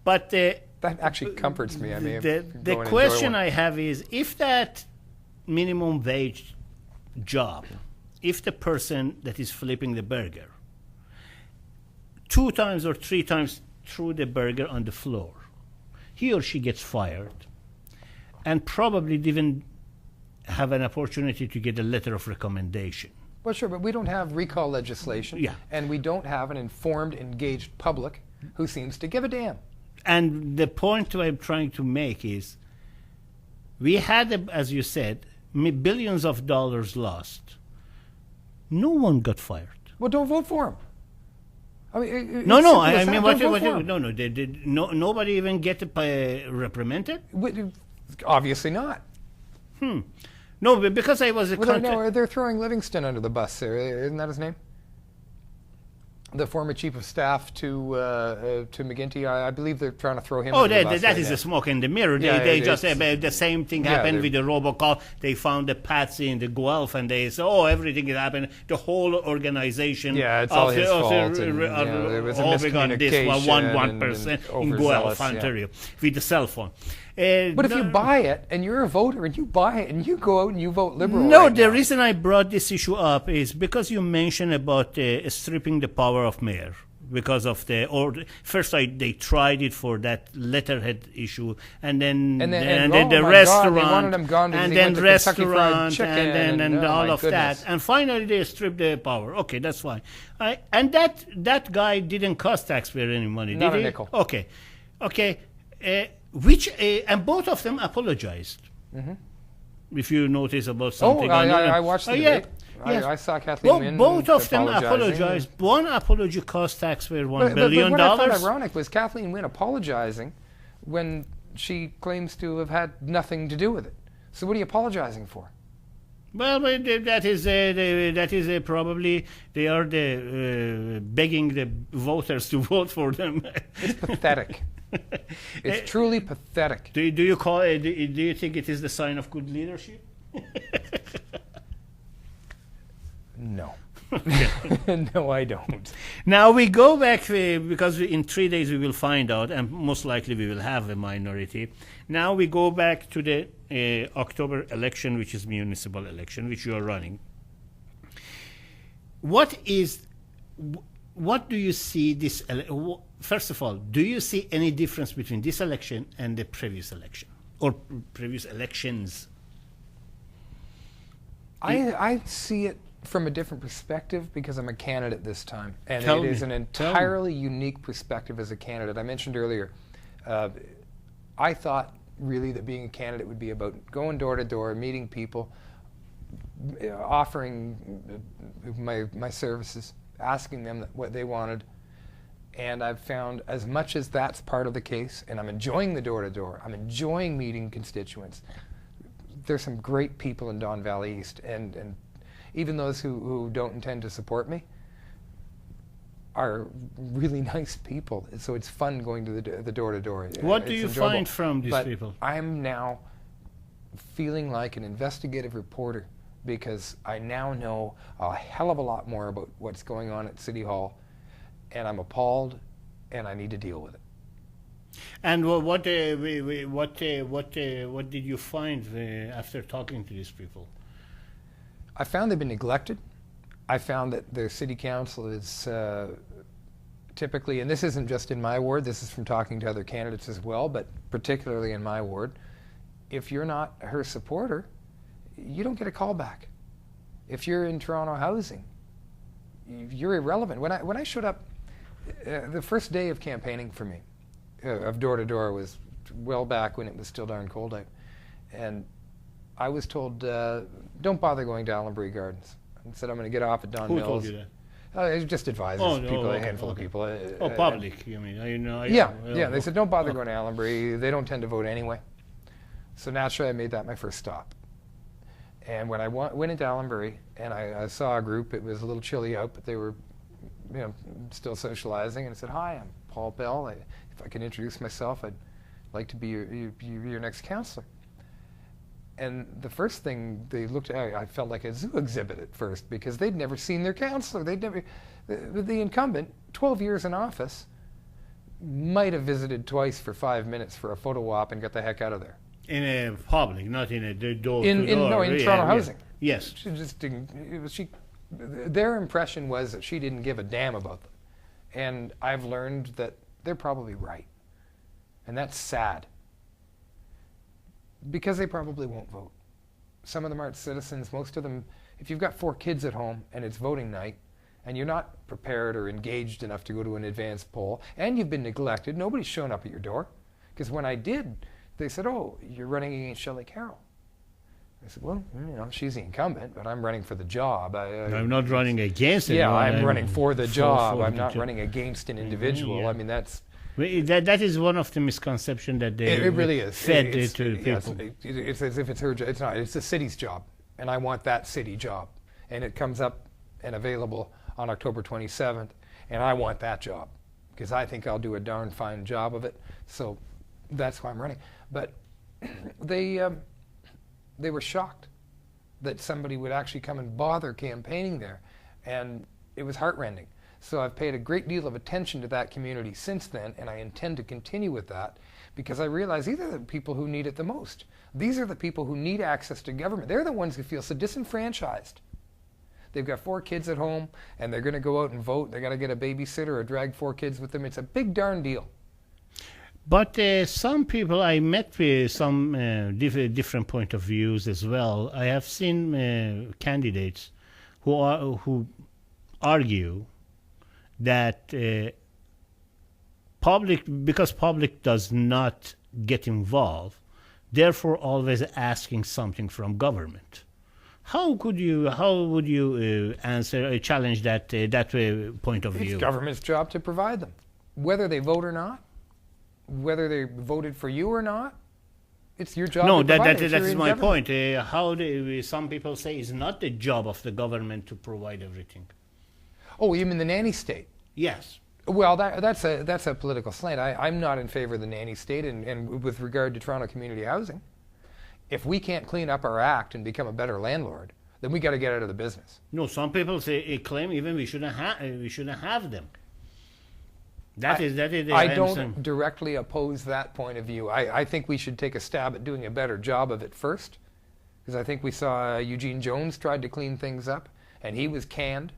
But that actually comforts me. I mean, the question I have is, if that minimum wage job, if the person that is flipping the burger 2 times or 3 times threw the burger on the floor, he or she gets fired and probably didn't have an opportunity to get a letter of recommendation. Well, sure, but we don't have recall legislation, Yeah. and we don't have an informed, engaged public who seems to give a damn. And the point I'm trying to make is, we had, as you said, billions of dollars lost. No one got fired. Well, don't vote for him. I mean, nobody even get reprimanded? Obviously not. No, because I was a no, they're throwing Livingston under the bus there. Isn't that his name? The former chief of staff to McGuinty. I believe they're trying to throw him under the bus. That is a smoke in the mirror. They just the same thing happened with the robocall. They found the patsy in the Guelph, and they said, everything is happening. The whole organization. Yeah, it's all his fault. There was a miscommunication. 1% in Guelph, Ontario, with the cell phone. But if you buy it, and you're a voter, and you buy it, and you go out and you vote Liberal. No, the reason I brought this issue up is because you mentioned about stripping the power of mayor. Because of first they tried it for that letterhead issue, and then the restaurant, and all of that, and finally they stripped the power. Okay, that's fine. And that guy didn't cost taxpayer any money, Not did a he? nickel. Okay. And both of them apologized. Mm-hmm. If you notice about something. I watched the debate. Yes. I saw Kathleen Wynne. Both of them apologized. One apology cost taxpayer $1 billion. What I found ironic was Kathleen Wynne apologizing when she claims to have had nothing to do with it. So what are you apologizing for? Well, that is probably they are begging the voters to vote for them. It's pathetic. It's truly pathetic. Do you call it? Do you think it is the sign of good leadership? No. No, I don't. Now we go back because in 3 days we will find out, and most likely we will have a minority. Now we go back to the October election, which is municipal election, which you are running. What is what do you see this? First of all, do you see any difference between this election and the previous election or previous elections? I see it from a different perspective because I'm a candidate this time, and Tell it is me. an entirely unique perspective as a candidate. I mentioned earlier, I thought really that being a candidate would be about going door to door, meeting people, offering my services, asking them what they wanted. And I've found, as much as that's part of the case, and I'm enjoying the door to door, I'm enjoying meeting constituents. There's some great people in Don Valley East, and even those who don't intend to support me are really nice people. So it's fun going to the door to door. What do It's you enjoyable. find from these But people? I'm now feeling like an investigative reporter because I now know a hell of a lot more about what's going on at City Hall, and I'm appalled, and I need to deal with it. And what did you find after talking to these people? I found they've been neglected. I found that their city council is typically, and this isn't just in my ward, this is from talking to other candidates as well, but particularly in my ward, if you're not her supporter, you don't get a call back. If you're in Toronto housing, you're irrelevant. When I showed up, the first day of campaigning for me, of door to door, was well back when it was still darn cold out, and I was told, don't bother going to Allenbury Gardens. I said, I'm going to get off at Don Who Mills. told you that? Just advisors, Oh, no, people, a okay, handful okay. of people. Public, you mean? Yeah, they said, don't bother going to Allenbury. They don't tend to vote anyway. So naturally, I made that my first stop. And when I went into Allenbury, and I saw a group, it was a little chilly out, but they were still socializing, and I said, hi, I'm Paul Bell. If I can introduce myself, I'd like to be your next councillor. And the first thing they looked at, I felt like a zoo exhibit at first because they'd never seen their councillor. The incumbent, 12 years in office, might have visited twice for 5 minutes for a photo op and got the heck out of there. In a public, not in a door In to door. Toronto housing. Yes. She just didn't. Their impression was that she didn't give a damn about them, and I've learned that they're probably right, and that's sad. Because they probably won't vote. Some of them aren't citizens. Most of them, if you've got 4 kids at home and it's voting night and you're not prepared or engaged enough to go to an advanced poll and you've been neglected, nobody's shown up at your door. Because when I did, they said, oh, you're running against Shelley Carroll. I said, well, she's the incumbent, but I'm running for the job. I'm not running against it. Yeah, I'm running for the job. I'm not job. running against an individual. Yeah. I mean, that's... That is one of the misconceptions that they It really is. fed to the yeah, people. it's as if it's her job. It's not. It's the city's job, and I want that city job. And it comes up and available on October 27th, and I want that job because I think I'll do a darn fine job of it. So that's why I'm running. But they were shocked that somebody would actually come and bother campaigning there, and it was heartrending. So I've paid a great deal of attention to that community since then, and I intend to continue with that because I realize these are the people who need it the most. These are the people who need access to government. They're the ones who feel so disenfranchised. They've got 4 kids at home, and they're going to go out and vote. They got to get a babysitter or drag 4 kids with them. It's a big darn deal. But some people, I met with some different point of views as well. I have seen candidates who argue that because public does not get involved, therefore always asking something from government. How would you challenge that point of view? It's government's job to provide them, whether they vote or not, whether they voted for you or not. It's your job. No, to provide that it. is You're my in point. Some people say it's not the job of the government to provide everything. Oh, you mean the nanny state? Yes. Well, that's a political slant. I'm not in favor of the nanny state, and with regard to Toronto community housing, if we can't clean up our act and become a better landlord, then we got to get out of the business. No, some people claim even we shouldn't have them. That is. I don't directly oppose that point of view. I think we should take a stab at doing a better job of it first, because I think we saw Eugene Jones tried to clean things up, and he was canned.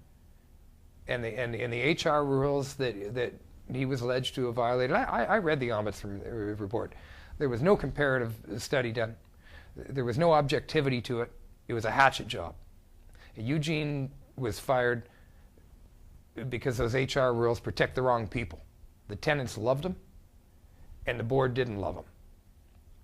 and the HR rules that he was alleged to have violated. I read the Ombudsman report. There was no comparative study done. There was no objectivity to it. It was a hatchet job. Eugene was fired because those HR rules protect the wrong people. The tenants loved him, and the board didn't love him.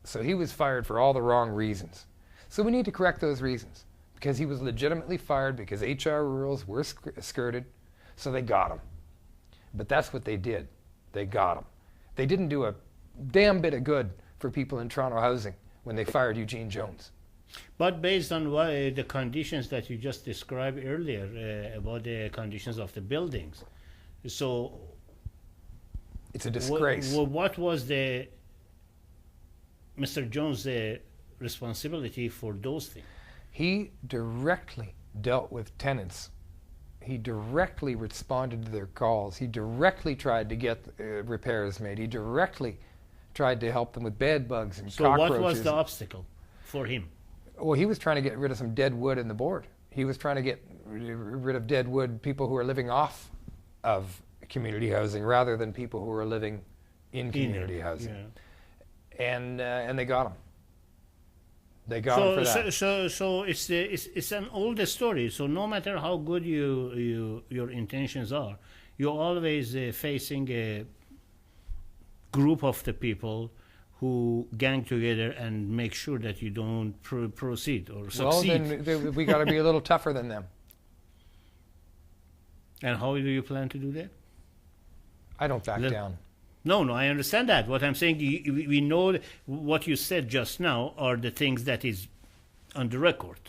So he was fired for all the wrong reasons. So we need to correct those reasons, because he was legitimately fired because HR rules were skirted, so they got him. But that's what they did. They got him. They didn't do a damn bit of good for people in Toronto housing when they fired Eugene Jones. But based on what, the conditions that you just described earlier about the conditions of the buildings, so it's a disgrace. What was the Mr. Jones' responsibility for those things? He directly dealt with tenants. He directly responded to their calls. He directly tried to get repairs made. He directly tried to help them with bed bugs and cockroaches. So what was the obstacle for him? Well, he was trying to get rid of some dead wood in the board. He was trying to get rid of dead wood, people who are living off of community housing rather than people who are living in community housing. Yeah. And they got him. They got him for that. So it's an older story. So no matter how good your intentions are, you're always facing a group of the people who gang together and make sure that you don't proceed or succeed. Well, then we got to be a little tougher than them. And how do you plan to do that? I don't back down. No, I understand that. What I'm saying, we know what you said just now are the things that is on the record.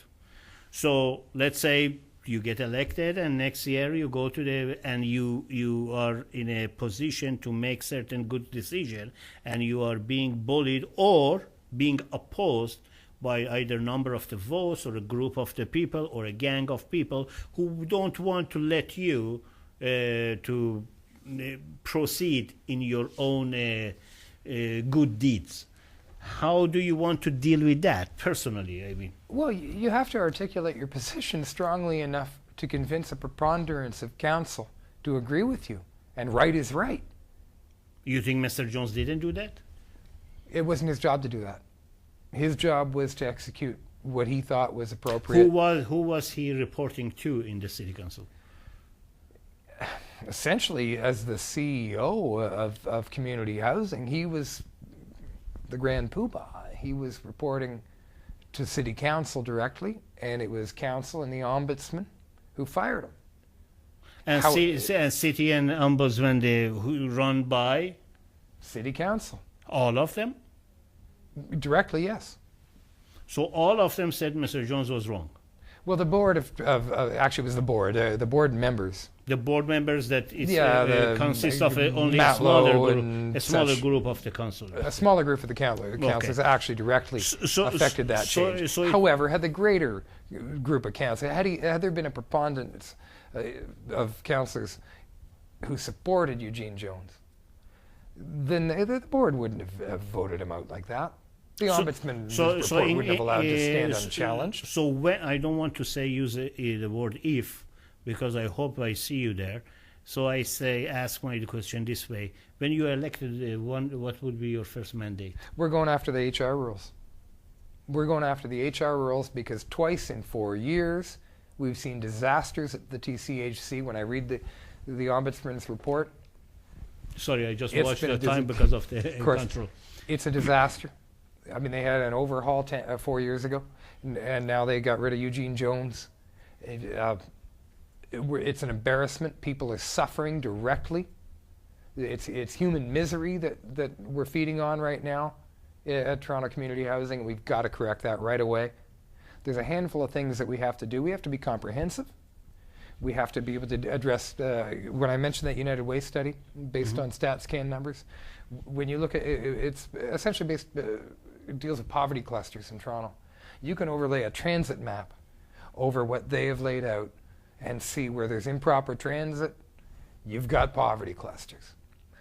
So let's say you get elected and next year you go to and you are in a position to make certain good decision and you are being bullied or being opposed by either number of the votes or a group of the people or a gang of people who don't want to let you to proceed in your own good deeds. How do you want to deal with that personally? I mean, well, you have to articulate your position strongly enough to convince a preponderance of council to agree with you, and right is right. You think Mr. Jones didn't do that? It wasn't his job to do that. His job was to execute what he thought was appropriate. Who was he reporting to in the city council? Essentially, as the CEO of community housing, he was the grand poobah. He was reporting to city council directly, and it was council and the ombudsman who fired him. And city and ombudsman, who run by? City council. All of them? Directly, yes. So all of them said Mr. Jones was wrong? Well, the board actually it was the board members. The board members that consists of only a smaller group of the council. A smaller group of the councillors actually directly affected that change. However, had the greater group of councillors, had there been a preponderance of councillors who supported Eugene Jones, then the board wouldn't have voted him out like that. The ombudsman report wouldn't have allowed to stand unchallenged. So when I don't want to use the word if, because I hope I see you there. So I ask my question this way: when you are elected, what would be your first mandate? We're going after the HR rules. We're going after the HR rules because twice in 4 years we've seen disasters at the TCHC. When I read the ombudsman's report, sorry, I just watched the time because of the control. It's a disaster. I mean, they had an overhaul 4 years ago, and now they got rid of Eugene Jones. It's an embarrassment. People are suffering directly. It's human misery that we're feeding on right now at Toronto Community Housing. We've got to correct that right away. There's a handful of things that we have to do. We have to be comprehensive. We have to be able to address, when I mentioned that United Way study based on StatsCan numbers, when you look at it's essentially it deals with poverty clusters in Toronto. You can overlay a transit map over what they have laid out and see where there's improper transit, you've got poverty clusters.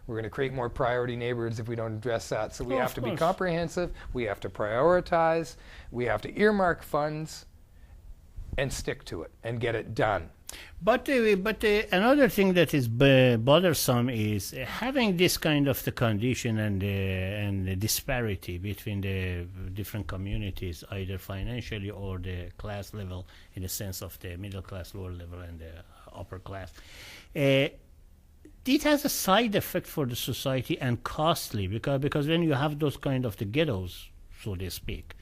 We're going to create more priority neighborhoods if we don't address that. So we have to be comprehensive, we have to prioritize, we have to earmark funds and stick to it and get it done. But another thing that is bothersome is having this kind of the condition and the disparity between the different communities, either financially or the class level, in the sense of the middle class, lower level, and the upper class. It has a side effect for the society and costly because when you have those kind of the ghettos, so to speak,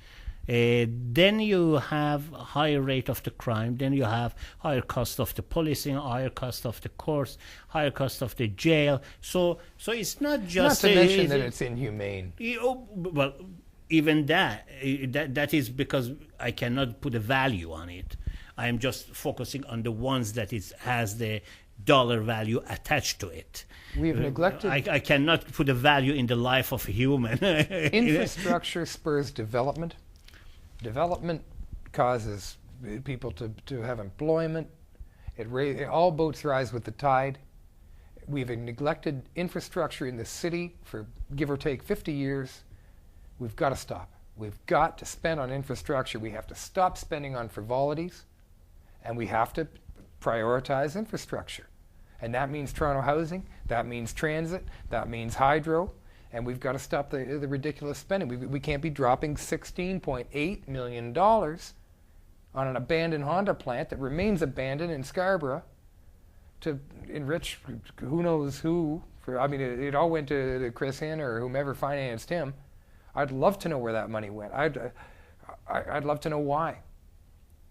then you have a higher rate of the crime, then you have higher cost of the policing, higher cost of the courts, higher cost of the jail. So it's not just... Not to mention that it's inhumane. Well, even that is because I cannot put a value on it. I am just focusing on the ones that has the dollar value attached to it. We've neglected... I cannot put a value in the life of a human. Infrastructure spurs development. Development causes people to have employment. All boats rise with the tide. We've neglected infrastructure in the city for give or take 50 years. We've got to stop. We've got to spend on infrastructure. We have to stop spending on frivolities, and we have to prioritize infrastructure. And that means Toronto housing, that means transit, that means hydro. And we've got to stop the ridiculous spending. We can't be dropping $16.8 million on an abandoned Honda plant that remains abandoned in Scarborough to enrich who knows who. It all went to Chris Hinn or whomever financed him. I'd love to know where that money went. I'd love to know why.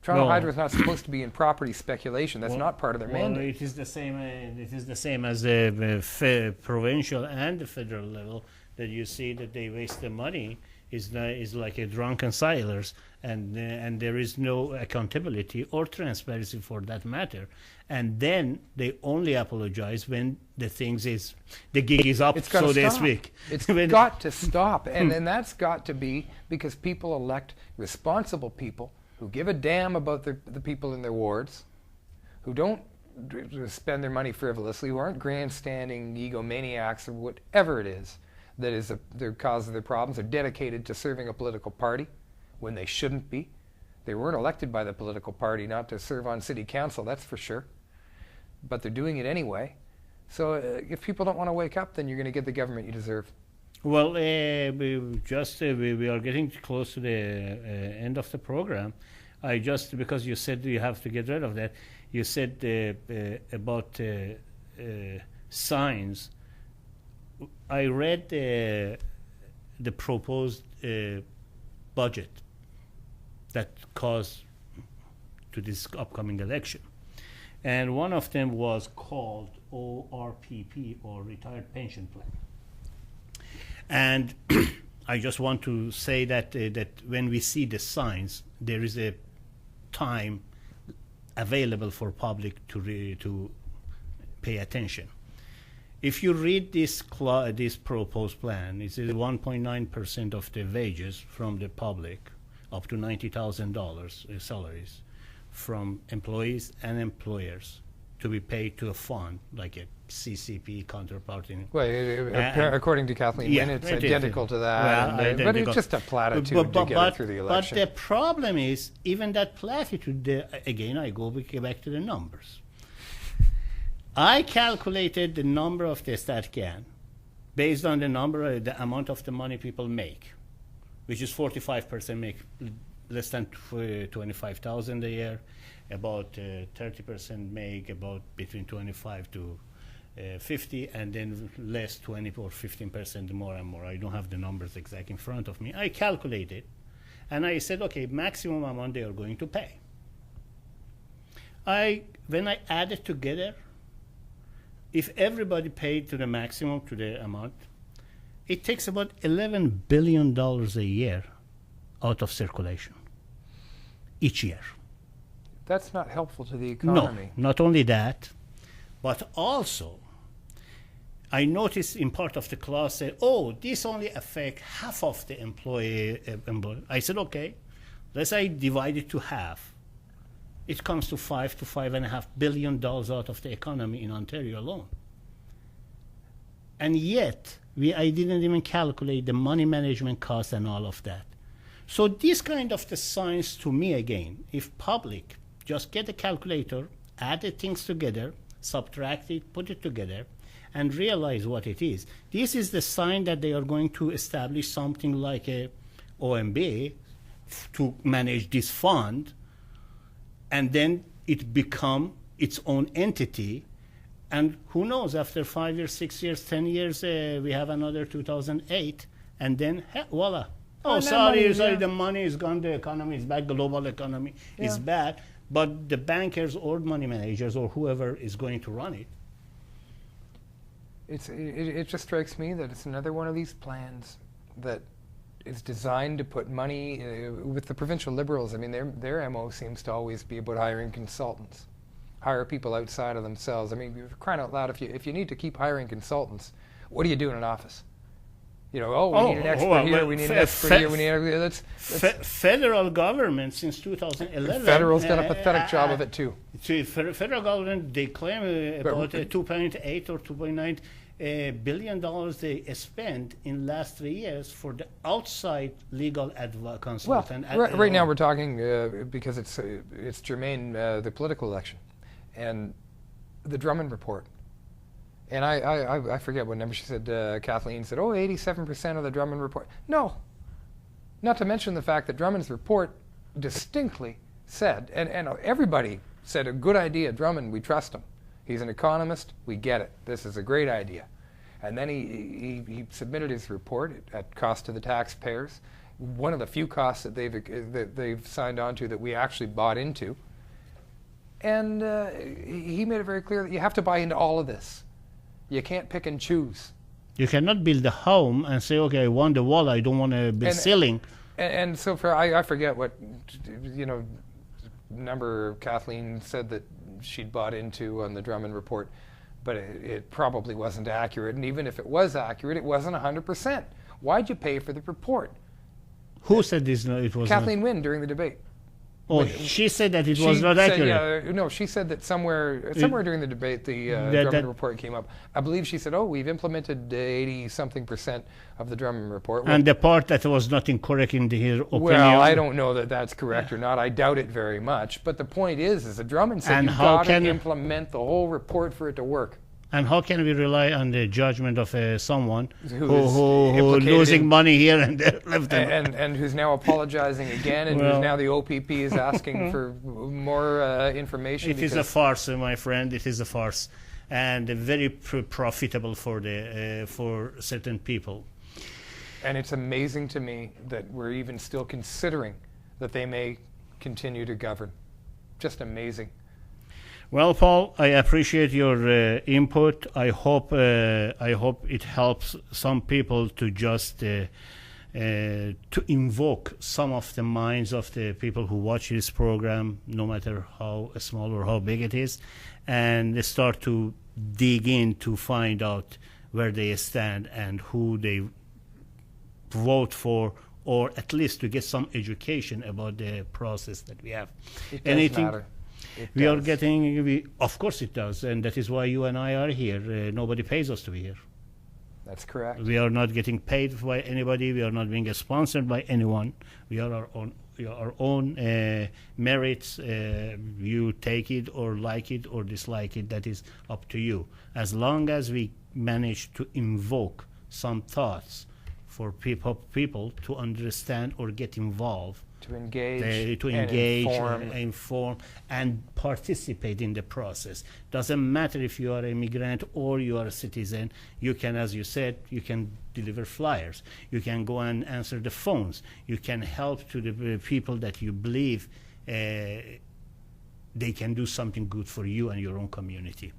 Toronto Hydro is not supposed to be in property speculation. That's not part of their mandate. It is the same. It is the same as the provincial and the federal level. That you see that they waste the money is like a drunken sailors, and there is no accountability or transparency for that matter. And then they only apologize when the gig is up, so to speak. It's got to stop, and then that's got to be because people elect responsible people who give a damn about the people in their wards, who don't spend their money frivolously, who aren't grandstanding egomaniacs or whatever it is that is the cause of their problems. Are dedicated to serving a political party when they shouldn't be. They weren't elected by the political party not to serve on city council, that's for sure. But they're doing it anyway. So if people don't want to wake up, then you're going to get the government you deserve. Well, we are getting close to the end of the program. Because you said you have to get rid of that, you said about signs. I read the proposed budget that caused to this upcoming election. And one of them was called ORPP, or Retired Pension Plan. And I just want to say that when we see the signs, there is a time available for public to pay attention. If you read this proposed plan, it is 1.9% of the wages from the public, up to $90,000 salaries from employees and employers to be paid to a fund, like a CCP counterpart. Well, according to Kathleen Wynne, it's identical to that. But it's just a platitude to get it through the election. But the problem is, even that platitude, again, I go back to the numbers. I calculated the number of the StatCan based on the amount of the money people make, which is 45% make less than $25,000 a year, about 30% make about between 25 to 50, and then less 20 or 15% more and more. I don't have the numbers exact in front of me. I calculated, and I said, okay, maximum amount they are going to pay. When I add it together, if everybody paid to the maximum, to the amount, it takes about $11 billion a year out of circulation each year. That's not helpful to the economy. No, not only that, but also I noticed in part of the clause said, this only affects half of the employee. I said, okay, let's say divide it to half. It comes to $5 to $5.5 billion out of the economy in Ontario alone. And yet, I didn't even calculate the money management costs and all of that. So this kind of the science to me, again, if public just get a calculator add the things together, subtract it, put it together, and realize what it is. This is the sign that they are going to establish something like a OMB to manage this fund, and then it become its own entity. And who knows, after 5 years, 6 years, 10 years, we have another 2008, and then voila. Oh, sorry, the money is gone, the economy is bad, global economy is bad, but the bankers or money managers or whoever is going to run it. It just strikes me that it's another one of these plans that is designed to put money with the provincial Liberals. I mean, their MO seems to always be about hiring consultants, hire people outside of themselves. I mean, you're crying out loud, if you need to keep hiring consultants, what do you do in an office? You know, we need an expert here, we need an expert here, we need federal government since 2011. Federal's done a pathetic job of it too. Federal government, they claim about 2.8 or 2.9 billion dollars they spent in last 3 years for the outside legal consultant. Well, right now we're talking because it's germane the political election, and the Drummond report. And I forget what number she said. Kathleen said, 87% of the Drummond report. No, not to mention the fact that Drummond's report distinctly said, and everybody said, a good idea, Drummond, we trust him. He's an economist, we get it. This is a great idea. And then he submitted his report at cost to the taxpayers. One of the few costs that they've signed on to that we actually bought into. And he made it very clear that you have to buy into all of this. You can't pick and choose. You cannot build a home and say, okay, I want the wall, I don't want to build ceiling. And so I forget what, number Kathleen said that she'd bought into on the Drummond report, but it probably wasn't accurate. And even if it was accurate, it wasn't 100%. Why'd you pay for the report? Who said this? No, it was Kathleen Wynne during the debate. Oh, she said that it was not accurate. No, she said that somewhere during the debate, the Drummond report came up. I believe she said, we've implemented 80-something% of the Drummond report. And the part that was not incorrect in her opinion. Well, I don't know that that's correct or not. I doubt it very much. But the point is that Drummond said you've got to implement the whole report for it to work. And how can we rely on the judgment of someone who losing money here and there left and who's now apologizing again, and who's now the OPP is asking for more information? It is a farce, my friend. It is a farce, and very profitable for certain people. And it's amazing to me that we're even still considering that they may continue to govern. Just amazing. Well, Paul, I appreciate your input. I hope it helps some people to just to invoke some of the minds of the people who watch this program, no matter how small or how big it is, and they start to dig in to find out where they stand and who they vote for, or at least to get some education about the process that we have. It does matter. We are getting, of course it does, and that is why you and I are here. Nobody pays us to be here. That's correct. We are not getting paid by anybody. We are not being sponsored by anyone. We are our own merits. You take it or like it or dislike it. That is up to you. As long as we manage to invoke some thoughts for people to understand or get involved, to engage, inform, and participate in the process. Doesn't matter if you are an immigrant or you are a citizen. You can, as you said, you can deliver flyers. You can go and answer the phones. You can help to the people that you believe they can do something good for you and your own community.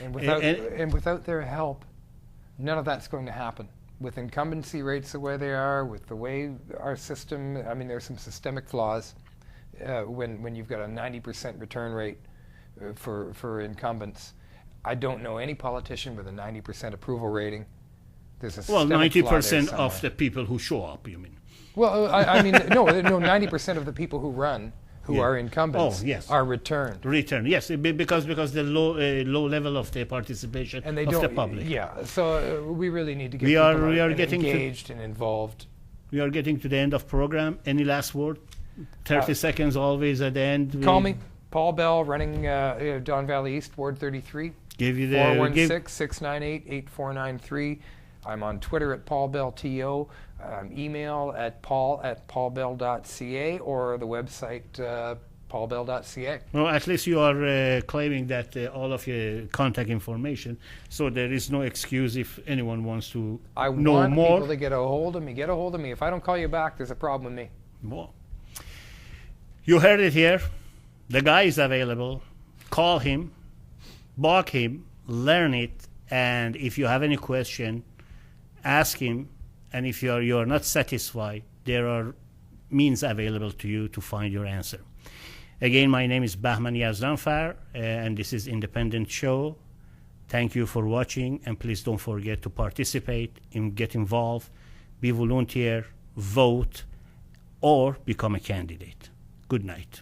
And without their help, none of that's going to happen. With incumbency rates the way they are, with the way our system, I mean, there's some systemic flaws when you've got a 90% return rate for incumbents. I don't know any politician with a 90% approval rating. There's a systemic 90% of the people who show up, you mean? Well, I mean, no, 90% of the people who run, who are incumbents, are returned. Yes, because the low level of the participation and they of don't, the public. Yeah, so we really need to get people engaged and involved. We are getting to the end of program. Any last word? 30 seconds always at the end. Call me. Paul Bell, running Don Valley East, Ward 33. Give you the 416-698-8493. I'm on Twitter at Paul Bell TO. Email at paul@paulbell.ca or the website paulbell.ca. Well, at least you are claiming that all of your contact information, so there is no excuse if anyone wants to know want more. people to get a hold of me. Get a hold of me. If I don't call you back, there's a problem with me. Well, you heard it here. The guy is available. Call him, bug him, learn it, and if you have any question, ask him. And if you are not satisfied, there are means available to you to find your answer. Again, my name is Bahman Yazdanfar, and this is Independent Show. Thank you for watching, and please don't forget to participate and get involved, be volunteer, vote, or become a candidate. Good night.